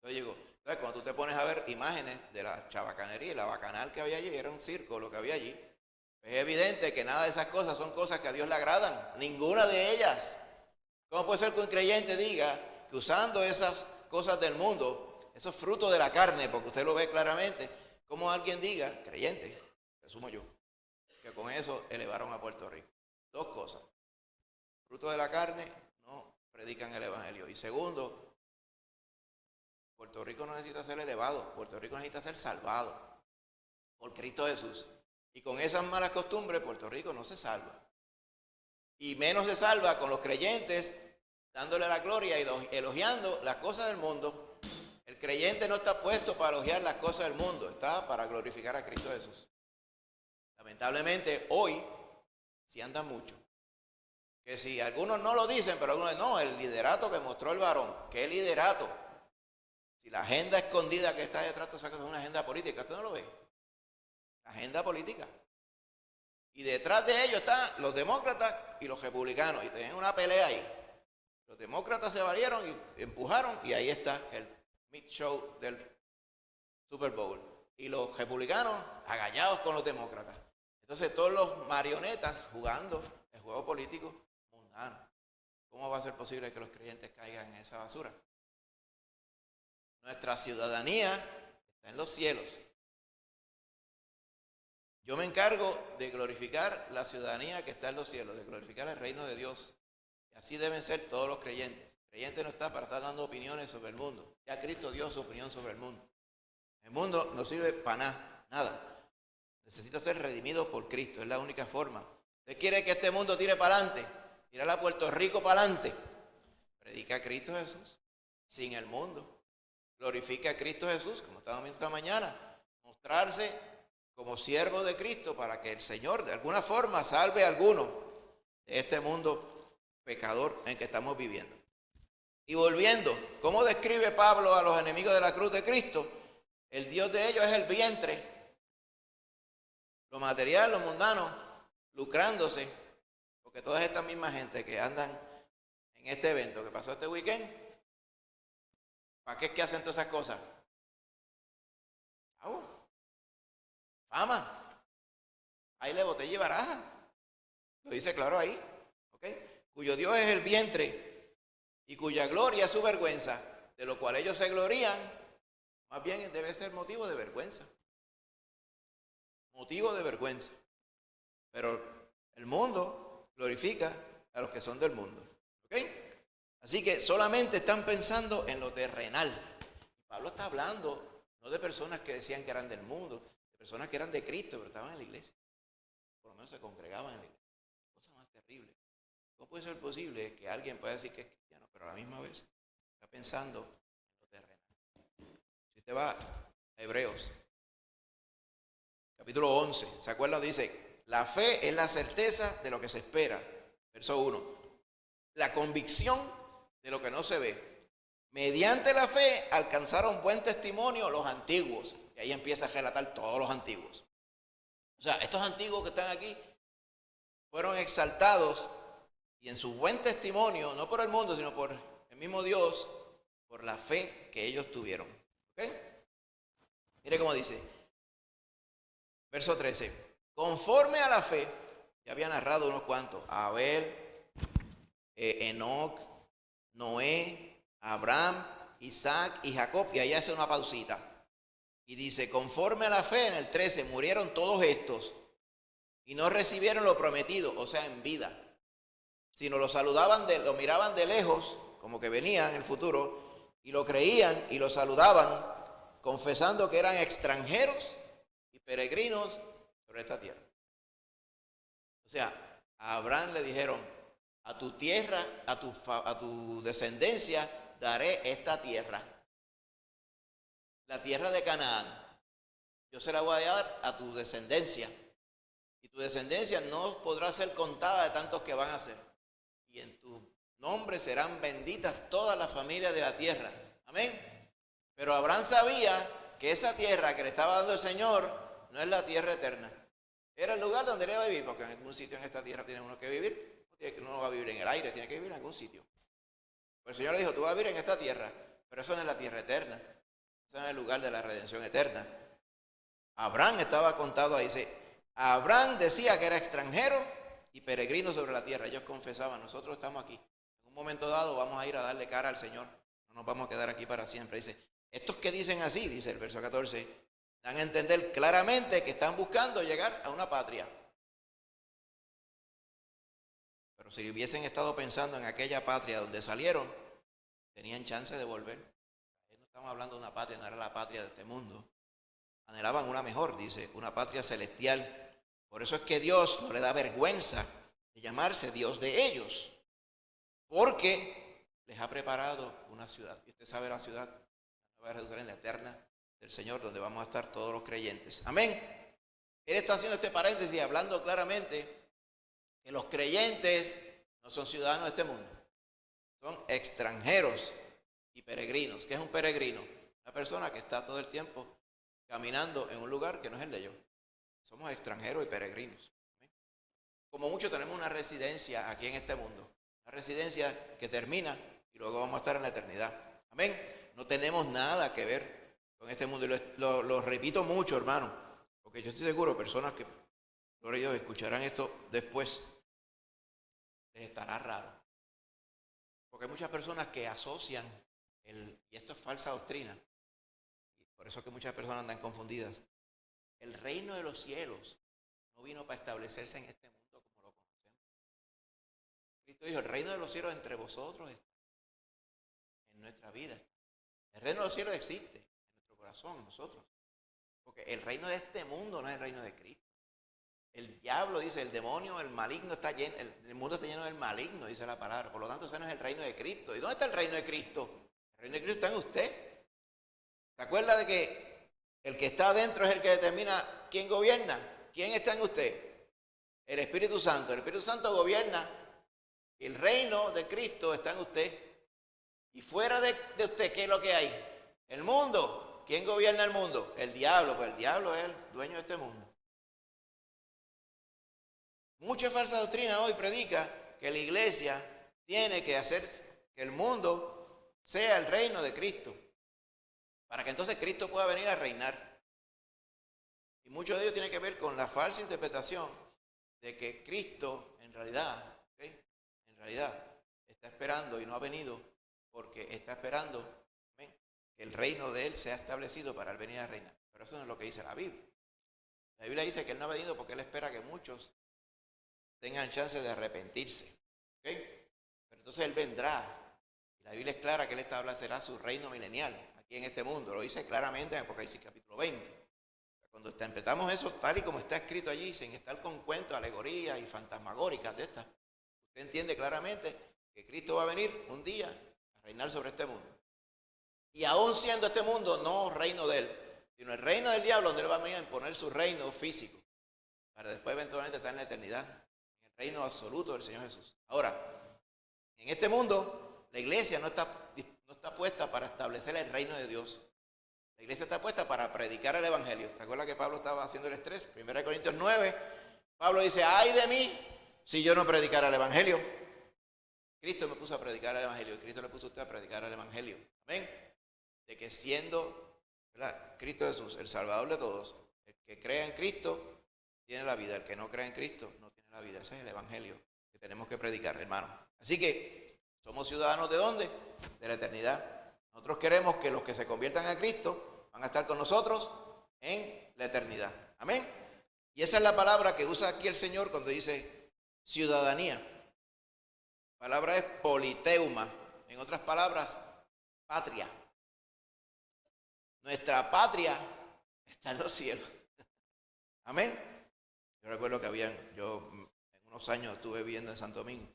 Entonces cuando tú te pones a ver imágenes de la chabacanería y la bacanal que había allí, era un circo lo que había allí, es evidente que nada de esas cosas son cosas que a Dios le agradan, ninguna de ellas. ¿Cómo puede ser que un creyente diga que usando esas cosas del mundo, esos frutos de la carne, porque usted lo ve claramente, como alguien diga, creyente, presumo yo, que con eso elevaron a Puerto Rico? Dos cosas: fruto de la carne, no predican el evangelio. Y segundo, Puerto Rico no necesita ser elevado, Puerto Rico necesita ser salvado por Cristo Jesús. Y con esas malas costumbres, Puerto Rico no se salva. Y menos se salva con los creyentes dándole la gloria y elogiando las cosas del mundo. El creyente no está puesto para elogiar las cosas del mundo, está para glorificar a Cristo Jesús. Lamentablemente hoy sí andan mucho. Que si algunos no lo dicen, pero algunos no, el liderato que mostró el varón. ¿Qué liderato? Si la agenda escondida que está detrás de esa cosa es una agenda política, ¿usted no lo ve? La agenda política. Y detrás de ellos están los demócratas y los republicanos. Y tienen una pelea ahí. Los demócratas se valieron y empujaron, y ahí está el meat show del Super Bowl. Y los republicanos agallados con los demócratas. Entonces todos los marionetas jugando el juego político mundano. ¿Cómo va a ser posible que los creyentes caigan en esa basura? Nuestra ciudadanía está en los cielos. Yo me encargo de glorificar la ciudadanía que está en los cielos, de glorificar el reino de Dios. Y así deben ser todos los creyentes. El creyente no está para estar dando opiniones sobre el mundo. Ya Cristo dio su opinión sobre el mundo. El mundo no sirve para nada. Necesita ser redimido por Cristo, es la única forma. ¿Usted quiere que este mundo tire para adelante? Tírala a Puerto Rico para adelante. Predica a Cristo Jesús, sin el mundo. Glorifica a Cristo Jesús, como estábamos viendo esta mañana. Mostrarse como siervo de Cristo para que el Señor de alguna forma salve a alguno de este mundo pecador en que estamos viviendo. Y volviendo, ¿cómo describe Pablo a los enemigos de la cruz de Cristo? El Dios de ellos es el vientre. Lo material, lo mundano, lucrándose, porque toda esta misma gente que andan en este evento que pasó este weekend, ¿para qué es que hacen todas esas cosas? Fama, baile, botella y baraja. Lo dice claro ahí, ¿ok? Cuyo Dios es el vientre y cuya gloria es su vergüenza, de lo cual ellos se glorían, más bien debe ser motivo de vergüenza. Motivo de vergüenza. Pero el mundo glorifica a los que son del mundo, ¿ok? Así que solamente están pensando en lo terrenal. Pablo está hablando no de personas que decían que eran del mundo, de personas que eran de Cristo, pero estaban en la iglesia. Por lo menos se congregaban en la iglesia. Cosa más terrible. ¿Cómo puede ser posible que alguien pueda decir que es cristiano, pero a la misma vez está pensando en lo terrenal? Si usted va a Hebreos, capítulo 11, ¿se acuerdan? Dice, la fe es la certeza de lo que se espera. Verso 1. La convicción de lo que no se ve. Mediante la fe alcanzaron buen testimonio los antiguos. Y ahí empieza a relatar todos los antiguos. O sea, estos antiguos que están aquí fueron exaltados y en su buen testimonio, no por el mundo, sino por el mismo Dios, por la fe que ellos tuvieron. ¿Ok? Mire cómo dice. Verso 13. Conforme a la fe, ya había narrado unos cuantos. Abel, Enoc, Noé, Abraham, Isaac y Jacob. Y ahí hace una pausita. Y dice, conforme a la fe, en el 13, murieron todos estos y no recibieron lo prometido, o sea, en vida, sino lo saludaban, lo miraban de lejos, como que venía en el futuro, y lo creían y lo saludaban, confesando que eran extranjeros y peregrinos sobre esta tierra. O sea, a Abraham le dijeron, a tu tierra, a tu descendencia, daré esta tierra. La tierra de Canaán, yo se la voy a dar a tu descendencia. Y tu descendencia no podrá ser contada de tantos que van a ser. Y en tu nombre serán benditas todas las familias de la tierra. Amén. Pero Abraham sabía que esa tierra que le estaba dando el Señor no es la tierra eterna. Era el lugar donde él iba a vivir, porque en algún sitio en esta tierra tiene uno que vivir. No va a vivir en el aire, tiene que vivir en algún sitio. Pues el Señor le dijo, tú vas a vivir en esta tierra, pero eso no es la tierra eterna. Eso no es el lugar de la redención eterna. Abraham estaba contado ahí. Dice, Abraham decía que era extranjero y peregrino sobre la tierra. Ellos confesaban, nosotros estamos aquí. En un momento dado vamos a ir a darle cara al Señor. No nos vamos a quedar aquí para siempre. Dice, estos que dicen así, dice el verso 14, dan a entender claramente que están buscando llegar a una patria. Pero si hubiesen estado pensando en aquella patria donde salieron, tenían chance de volver. No estamos hablando de una patria, no era la patria de este mundo. Anhelaban una mejor, dice, una patria celestial. Por eso es que Dios no le da vergüenza de llamarse Dios de ellos, porque les ha preparado una ciudad. Y usted sabe la ciudad, la Nueva Jerusalén, la eterna del Señor, donde vamos a estar todos los creyentes. Amén. Él está haciendo este paréntesis, hablando claramente que los creyentes no son ciudadanos de este mundo, son extranjeros y peregrinos. ¿Qué es un peregrino? Una persona que está todo el tiempo caminando en un lugar que no es el de ellos. Somos extranjeros y peregrinos. Como muchos tenemos una residencia aquí en este mundo, una residencia que termina y luego vamos a estar en la eternidad. Amén. No tenemos nada que ver con este mundo. Y lo repito mucho, hermano, porque yo estoy seguro, personas que, gloria a Dios, escucharán esto después, les estará raro. Porque hay muchas personas que asocian, y esto es falsa doctrina, y por eso es que muchas personas andan confundidas. El reino de los cielos no vino para establecerse en este mundo como lo conocemos. Cristo dijo, el reino de los cielos entre vosotros está, en nuestra vida. El reino de los cielos existe en nuestro corazón, en nosotros. Porque el reino de este mundo no es el reino de Cristo. El diablo, dice, el demonio, el maligno está lleno, el mundo está lleno del maligno, dice la palabra. Por lo tanto, ese no es el reino de Cristo. ¿Y dónde está el reino de Cristo? El reino de Cristo está en usted. ¿Se acuerda de que el que está adentro es el que determina quién gobierna? ¿Quién está en usted? El Espíritu Santo. El Espíritu Santo gobierna. El reino de Cristo está en usted. Y fuera de usted, ¿qué es lo que hay? El mundo. ¿Quién gobierna el mundo? El diablo. Pues el diablo es el dueño de este mundo. Mucha falsa doctrina hoy predica que la iglesia tiene que hacer que el mundo sea el reino de Cristo, para que entonces Cristo pueda venir a reinar. Y mucho de ello tiene que ver con la falsa interpretación de que Cristo en realidad está esperando y no ha venido porque está esperando que el reino de Él sea establecido para Él venir a reinar. Pero eso no es lo que dice la Biblia. La Biblia dice que Él no ha venido porque Él espera que muchos tengan chance de arrepentirse. ¿Okay? Pero entonces Él vendrá. Y la Biblia es clara que Él establecerá su reino milenial aquí en este mundo. Lo dice claramente en Apocalipsis capítulo 20. Cuando interpretamos eso tal y como está escrito allí, sin estar con cuentos, alegorías y fantasmagóricas de estas, usted entiende claramente que Cristo va a venir un día a reinar sobre este mundo. Y aún siendo este mundo no reino de Él, sino el reino del diablo, donde Él va a venir a imponer su reino físico, para después eventualmente estar en la eternidad, en el reino absoluto del Señor Jesús. Ahora, en este mundo, la iglesia no está puesta para establecer el reino de Dios. La iglesia está puesta para predicar el evangelio. ¿Te acuerdas que Pablo estaba haciendo el estrés? 1 Corintios 9, Pablo dice, ay de mí si yo no predicara el evangelio. Cristo me puso a predicar el evangelio y Cristo le puso a usted a predicar el evangelio. Amén. De que siendo, ¿verdad?, Cristo Jesús, el Salvador de todos, el que crea en Cristo tiene la vida, el que no cree en Cristo no tiene la vida. Ese es el evangelio que tenemos que predicar, hermano. Así que, ¿somos ciudadanos de dónde? De la eternidad. Nosotros queremos que los que se conviertan a Cristo van a estar con nosotros en la eternidad. Amén. Y esa es la palabra que usa aquí el Señor cuando dice ciudadanía. La palabra es politeuma. En otras palabras, patria. Nuestra patria está en los cielos. Amén. Yo recuerdo que yo en unos años estuve viviendo en Santo Domingo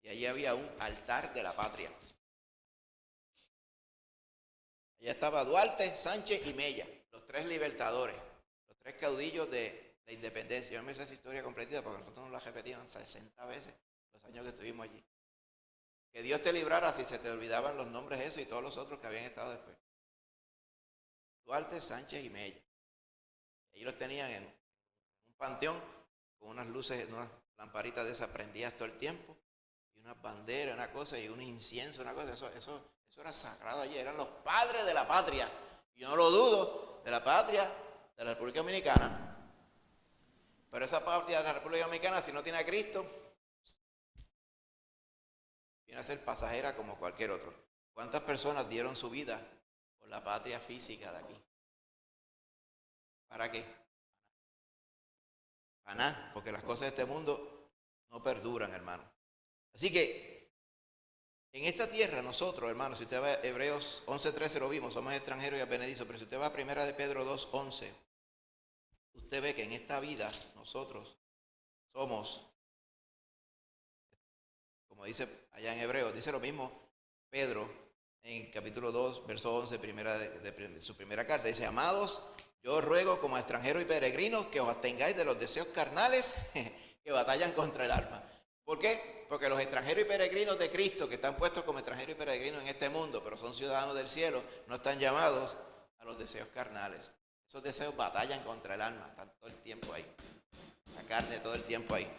y allí había un altar de la patria. Allá estaba Duarte, Sánchez y Mella, los tres libertadores, los tres caudillos de la independencia. Yo no me sé esa historia completa porque nosotros nos la repetían 60 veces los años que estuvimos allí. Que Dios te librara si se te olvidaban los nombres esos y todos los otros que habían estado después. Duarte, Sánchez y Mella. Allí los tenían en un panteón con unas luces, unas lamparitas de esas prendidas todo el tiempo y unas banderas, una cosa, y un incienso, una cosa. Eso era sagrado allí. Eran los padres de la patria. Y yo no lo dudo, de la patria de la República Dominicana. Pero esa patria de la República Dominicana, si no tiene a Cristo, viene a ser pasajera como cualquier otro. ¿Cuántas personas dieron su vida por la patria física de aquí? ¿Para qué? Para nada, porque las cosas de este mundo no perduran, hermano. Así que, en esta tierra nosotros, hermanos, si usted va a Hebreos 11:13 lo vimos, somos extranjeros y advenedizos, pero si usted va a 1 de Pedro 2:11, usted ve que en esta vida nosotros somos, como dice allá en Hebreos, dice lo mismo Pedro en capítulo 2, verso 11, de su primera carta, dice: amados, yo os ruego como extranjeros y peregrinos que os abstengáis de los deseos carnales que batallan contra el alma. ¿Por qué? Porque los extranjeros y peregrinos de Cristo, que están puestos como extranjeros y peregrinos en este mundo, pero son ciudadanos del cielo, no están llamados a los deseos carnales. Esos deseos batallan contra el alma, están todo el tiempo ahí. La carne todo el tiempo ahí.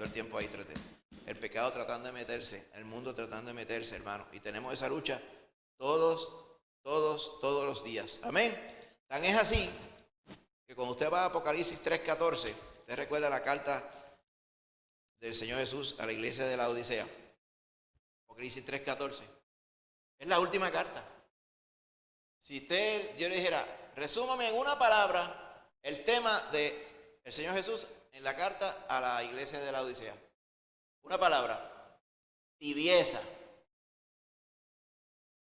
El pecado tratando de meterse, el mundo tratando de meterse, hermano. Y tenemos esa lucha todos los días. Amén. Tan es así que cuando usted va a Apocalipsis 3:14, usted recuerda la carta del Señor Jesús a la iglesia de la Odisea. Apocalipsis 3:14. Es la última carta. Si yo le dijera, resúmame en una palabra el tema del Señor Jesús en la carta a la iglesia de la Odisea. Una palabra: tibieza.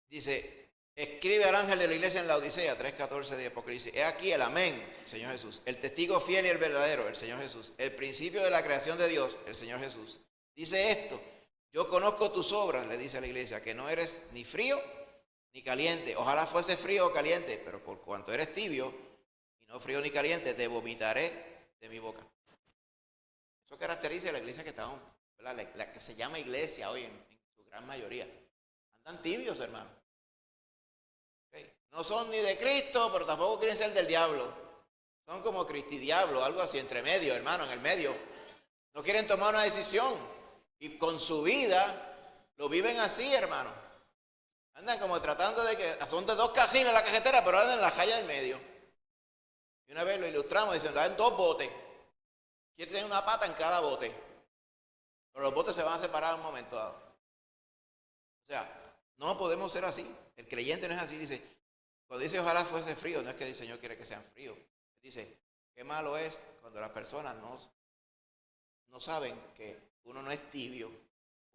Dice, escribe al ángel de la iglesia en la Odisea, 3:14 de Apocalipsis. He aquí el amén, el Señor Jesús. El testigo fiel y el verdadero, el Señor Jesús. El principio de la creación de Dios, el Señor Jesús. Dice esto: yo conozco tus obras, le dice a la iglesia, que no eres ni frío ni caliente. Ojalá fuese frío o caliente, pero por cuanto eres tibio y no frío ni caliente, te vomitaré de mi boca. Eso caracteriza a la iglesia que estamos, la que se llama iglesia hoy en su gran mayoría. Andan tibios, hermano. ¿Okay? No son ni de Cristo, pero tampoco quieren ser del diablo. Son como cristidiablo, algo así, entre medio, hermano, en el medio. No quieren tomar una decisión. Y con su vida lo viven así, hermano. Andan como tratando de que son de 2 cajines la cajetera, pero andan en la calle del medio. Y una vez lo ilustramos diciendo, hay 2 botes. Quiere tener una pata en cada bote. Pero los botes se van a separar en un momento dado. O sea, no podemos ser así. El creyente no es así. Dice, cuando dice ojalá fuese frío, no es que el Señor quiere que sean fríos. Dice, qué malo es cuando las personas no saben que uno no es tibio.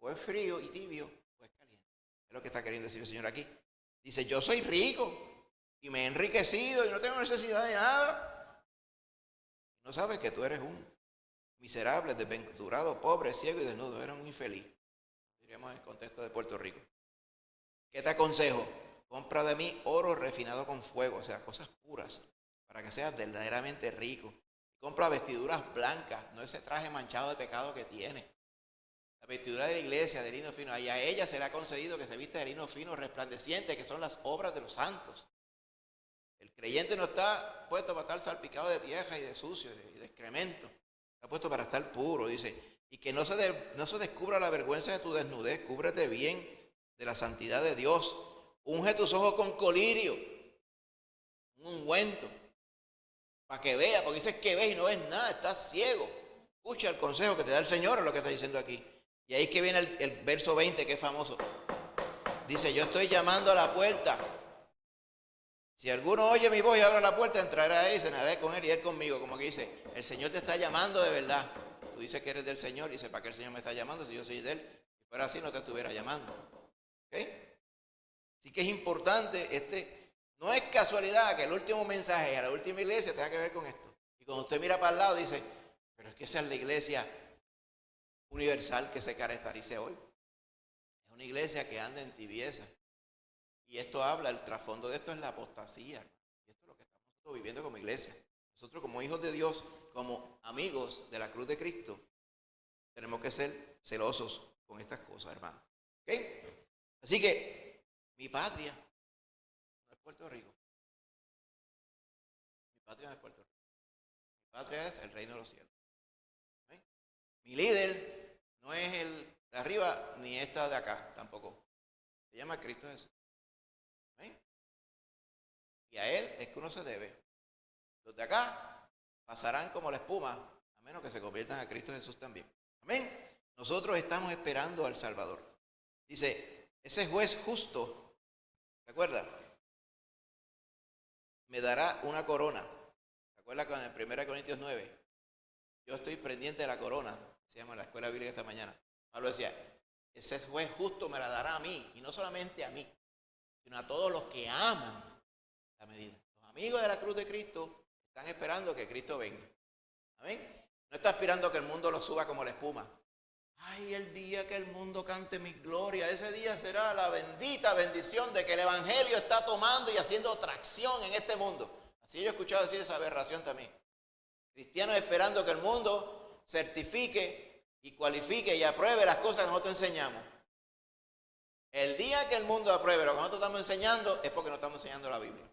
O es frío y tibio, o es caliente. Es lo que está queriendo decir el Señor aquí. Dice, yo soy rico y me he enriquecido y no tengo necesidad de nada. No sabes que tú eres un miserable, desventurado, pobre, ciego y desnudo. Eres un infeliz. Diríamos en el contexto de Puerto Rico. ¿Qué te aconsejo? Compra de mí oro refinado con fuego, o sea, cosas puras, para que seas verdaderamente rico. Compra vestiduras blancas, no ese traje manchado de pecado que tiene. La vestidura de la iglesia, de lino fino, y a ella se le ha concedido que se viste de lino fino, resplandeciente, que son las obras de los santos. El creyente no está puesto para estar salpicado de tierra y de sucio y de excremento. Está puesto para estar puro, dice. Y que no se descubra la vergüenza de tu desnudez. Cúbrete bien de la santidad de Dios. Unge tus ojos con colirio, un ungüento, para que veas, porque dices que ves y no ves nada, estás ciego. Escucha el consejo que te da el Señor, es lo que está diciendo aquí. Y ahí que viene el verso 20, que es famoso. Dice, yo estoy llamando a la puerta. Si alguno oye mi voz y abre la puerta, entraré a él y cenaré con él y él conmigo. Como que dice, el Señor te está llamando de verdad. Tú dices que eres del Señor y dices, ¿para qué el Señor me está llamando si yo soy de él? Si fuera así no te estuviera llamando. ¿Okay? Así que es importante, no es casualidad que el último mensaje a la última iglesia tenga que ver con esto. Y cuando usted mira para el lado dice, pero es que esa es la iglesia universal que se caracteriza hoy. Es una iglesia que anda en tibieza. Y esto habla, el trasfondo de esto es la apostasía. Y esto es lo que estamos nosotros viviendo como iglesia. Nosotros como hijos de Dios, como amigos de la cruz de Cristo, tenemos que ser celosos con estas cosas, hermano. ¿Okay? Así que mi patria no es Puerto Rico. Mi patria no es Puerto Rico. Mi patria es el reino de los cielos. ¿Okay? Mi líder no es el de arriba ni esta de acá tampoco. Se llama Cristo Jesús. ¿Amén? Y a Él es que uno se debe. Los de acá pasarán como la espuma, a menos que se conviertan a Cristo Jesús también. Amén. Nosotros estamos esperando al Salvador. Dice, ese juez justo, ¿te acuerdas? Me dará una corona. ¿Te acuerdas con el 1 Corintios 9? Yo estoy pendiente de la corona, se llama en la escuela bíblica esta mañana. Pablo decía, ese juez justo me la dará a mí, y no solamente a mí, sino a todos los que aman la medida. Los amigos de la cruz de Cristo están esperando que Cristo venga. Amén. No está esperando que el mundo lo suba como la espuma. Ay, el día que el mundo cante mi gloria, ese día será la bendita bendición de que el evangelio está tomando y haciendo tracción en este mundo. Así yo he escuchado decir esa aberración también. Cristianos esperando que el mundo certifique y cualifique y apruebe las cosas que nosotros enseñamos. El día que el mundo apruebe lo que nosotros estamos enseñando es porque no estamos enseñando la Biblia.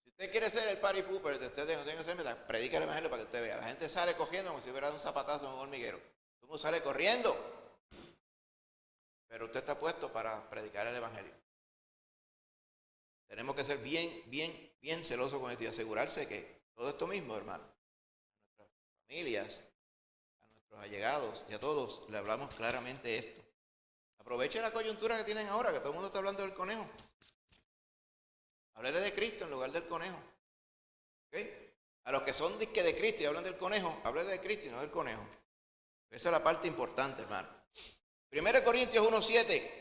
Si usted quiere ser el party pooper de usted, no tiene que ser, predica el evangelio para que usted vea. La gente sale cogiendo como si hubiera un zapatazo en un hormiguero. Todo el mundo sale corriendo. Pero usted está puesto para predicar el evangelio. Tenemos que ser bien celosos con esto y asegurarse que todo esto mismo, hermano, a nuestras familias, a nuestros allegados y a todos le hablamos claramente esto. Aprovechen la coyuntura que tienen ahora, que todo el mundo está hablando del conejo. Háblele de Cristo en lugar del conejo. ¿Okay? A los que son de Cristo y hablan del conejo, háblele de Cristo y no del conejo. Esa es la parte importante, hermano. 1 Corintios 1:7.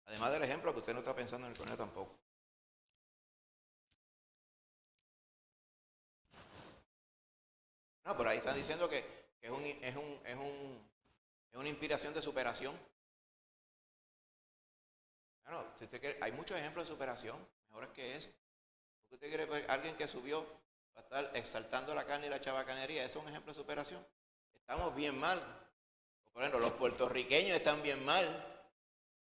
Además del ejemplo que usted no está pensando en el conejo tampoco. No, pero ahí están diciendo que es una inspiración de superación. Bueno, si usted quiere, hay muchos ejemplos de superación, mejores que eso. Porque usted quiere ver a alguien que subió va a estar exaltando la carne y la chabacanería, eso es un ejemplo de superación. Estamos bien mal. Por ejemplo, los puertorriqueños están bien mal.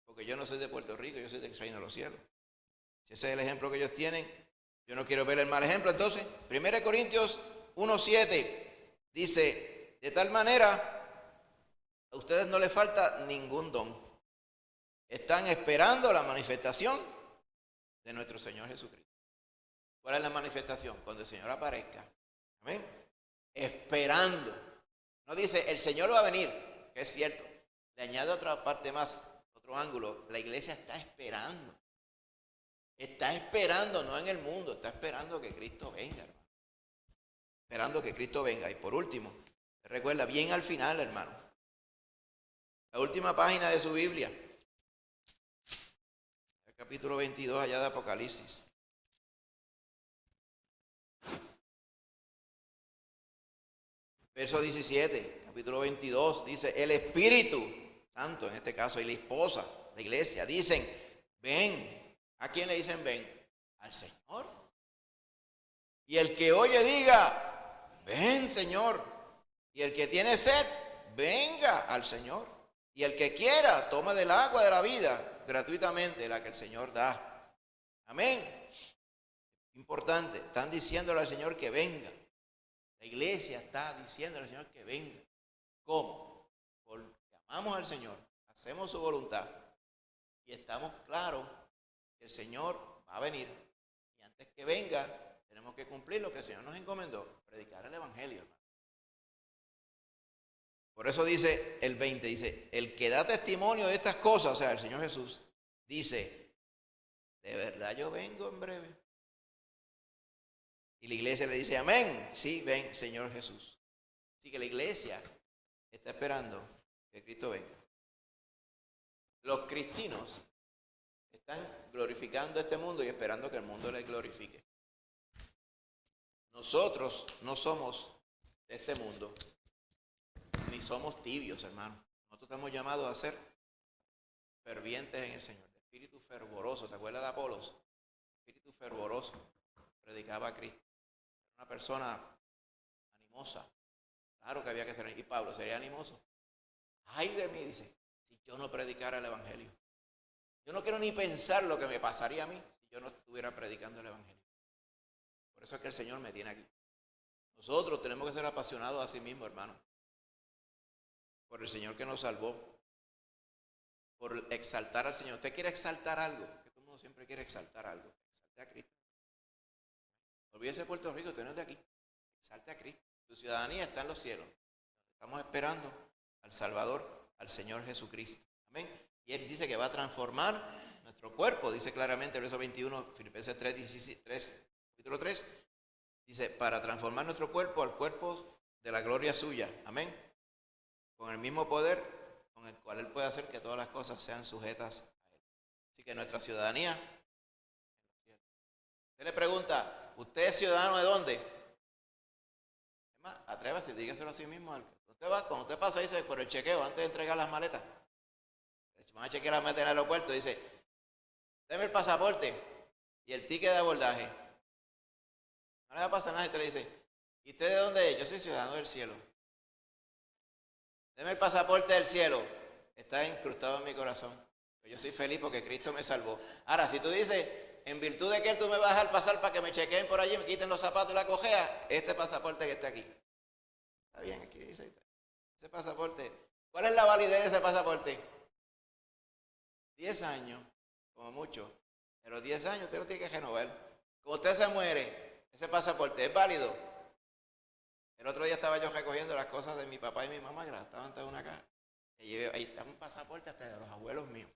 Porque yo no soy de Puerto Rico, yo soy del reino de los cielos. Si ese es el ejemplo que ellos tienen, yo no quiero ver el mal ejemplo. Entonces, 1 Corintios 1:7 dice, de tal manera, a ustedes no les falta ningún don. Están esperando la manifestación de nuestro Señor Jesucristo. ¿Cuál es la manifestación? Cuando el Señor aparezca. Amén. Esperando. No dice, el Señor va a venir, que es cierto. Le añade otra parte más. Ángulo, la iglesia está esperando, no en el mundo, está esperando que Cristo venga, hermano. Esperando que Cristo venga. Y por último, recuerda bien al final, hermano, la última página de su Biblia, el capítulo 22 allá de Apocalipsis. Verso 17, capítulo 22, dice, el Espíritu Santo, en este caso, y la esposa, la iglesia, dicen, ven. ¿A quién le dicen ven? Al Señor. Y el que oye diga, ven, Señor. Y el que tiene sed, venga al Señor. Y el que quiera, tome del agua de la vida, gratuitamente, la que el Señor da. Amén. Importante, están diciéndole al Señor que venga. La iglesia está diciéndole al Señor que venga. ¿Cómo? Porque amamos al Señor, hacemos su voluntad y estamos claros que el Señor va a venir. Y antes que venga, tenemos que cumplir lo que el Señor nos encomendó, predicar el evangelio, hermano. Por eso dice el 20, dice, el que da testimonio de estas cosas, o sea, el Señor Jesús, dice, de verdad yo vengo en breve. Y la iglesia le dice, amén, sí, ven, Señor Jesús. Así que la iglesia está esperando que Cristo venga. Los cristianos están glorificando este mundo y esperando que el mundo les glorifique. Nosotros no somos de este mundo, ni somos tibios, hermano. Nosotros estamos llamados a ser fervientes en el Señor. De espíritu fervoroso, ¿te acuerdas de Apolos? Espíritu fervoroso, predicaba a Cristo. Era una persona animosa. Claro que había que ser, y Pablo sería animoso. Ay de mí, dice, si yo no predicara el evangelio. Yo no quiero ni pensar lo que me pasaría a mí si yo no estuviera predicando el evangelio. Por eso es que el Señor me tiene aquí. Nosotros tenemos que ser apasionados a sí mismos, hermano, por el Señor que nos salvó, por exaltar al Señor. ¿Usted quiere exaltar algo? Que todo el mundo siempre quiere exaltar algo. Exalte a Cristo. Olvídese de Puerto Rico, usted no es de aquí. Exalte a Cristo. Su ciudadanía está en los cielos. Estamos esperando al Salvador, al Señor Jesucristo. Amén. Y Él dice que va a transformar nuestro cuerpo. Dice claramente el verso 21, Filipenses 3, capítulo 3. Dice, para transformar nuestro cuerpo al cuerpo de la gloria suya. Amén. Con el mismo poder con el cual Él puede hacer que todas las cosas sean sujetas a Él. Así que nuestra ciudadanía. Usted le pregunta, ¿usted es ciudadano de dónde? Es más, atrévase, dígaselo a sí mismo. Cuando usted pasa, dice, por el chequeo, antes de entregar las maletas. Van a chequear las maletas en el aeropuerto, dice, deme el pasaporte y el ticket de abordaje. No le va a pasar nada y usted le dice, ¿y usted de dónde es? Yo soy ciudadano del cielo. Deme el pasaporte del cielo. Está incrustado en mi corazón. Yo soy feliz porque Cristo me salvó. Ahora, si tú dices, en virtud de que tú me vas a dejar pasar para que me chequeen por allí, me quiten los zapatos y la cojea, este pasaporte que está aquí. Está bien, aquí dice, ese pasaporte. ¿Cuál es la validez de ese pasaporte? 10 años, como mucho. Pero 10 años usted lo tiene que renovar. Cuando usted se muere, ese pasaporte es válido. El otro día estaba yo recogiendo las cosas de mi papá y mi mamá que las estaban en una caja. Ahí está un pasaporte hasta de los abuelos míos.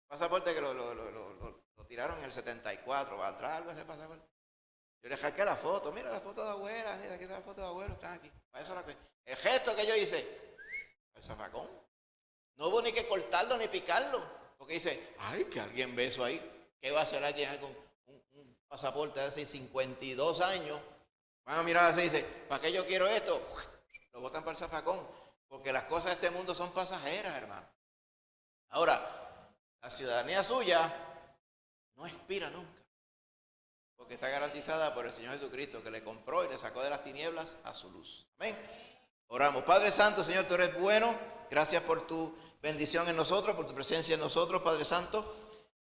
Pasaporte que lo tiraron en el 74. ¿Va atrás algo ese pasaporte? Yo le saqué la foto. Mira la foto de abuela. Mira, aquí está la foto de abuelo. Están aquí. Para eso el gesto que yo hice. El zafacón. No hubo ni que cortarlo ni picarlo. Porque dice, ay, que alguien ve eso ahí. ¿Qué va a hacer alguien con un pasaporte de hace 52 años? Van a mirar así y dicen, ¿para qué yo quiero esto? Lo botan para el zafacón. Porque las cosas de este mundo son pasajeras, hermano. Ahora, la ciudadanía suya no expira nunca. Porque está garantizada por el Señor Jesucristo, que le compró y le sacó de las tinieblas a su luz. Amén. Oramos. Padre Santo, Señor, tú eres bueno. Gracias por tu bendición en nosotros, por tu presencia en nosotros, Padre Santo.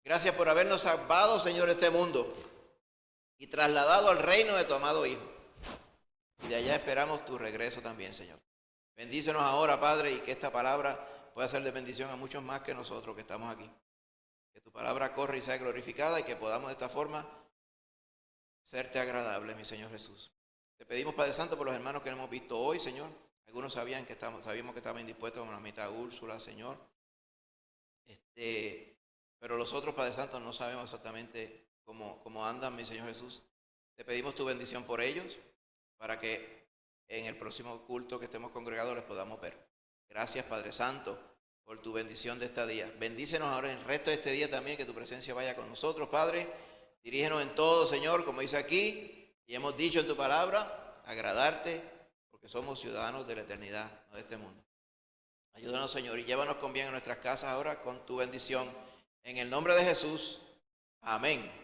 Gracias por habernos salvado, Señor, de este mundo y trasladado al reino de tu amado Hijo. Y de allá esperamos tu regreso también, Señor. Bendícenos ahora, Padre, y que esta palabra pueda ser de bendición a muchos más que nosotros que estamos aquí. Que tu palabra corra y sea glorificada y que podamos de esta forma serte agradable, mi Señor Jesús. Te pedimos, Padre Santo, por los hermanos que hemos visto hoy, Señor. Algunos sabíamos que estaban indispuestos, como la mitad Úrsula, Señor. Pero los otros, Padre Santo, no sabemos exactamente cómo andan, mi Señor Jesús. Te pedimos tu bendición por ellos, para que en el próximo culto que estemos congregados les podamos ver. Gracias, Padre Santo, por tu bendición de este día. Bendícenos ahora en el resto de este día también, que tu presencia vaya con nosotros, Padre. Dirígenos en todo, Señor, como dice aquí, y hemos dicho en tu palabra, agradarte, porque somos ciudadanos de la eternidad, no de este mundo. Ayúdanos, Señor, y llévanos con bien a nuestras casas ahora con tu bendición. En el nombre de Jesús. Amén.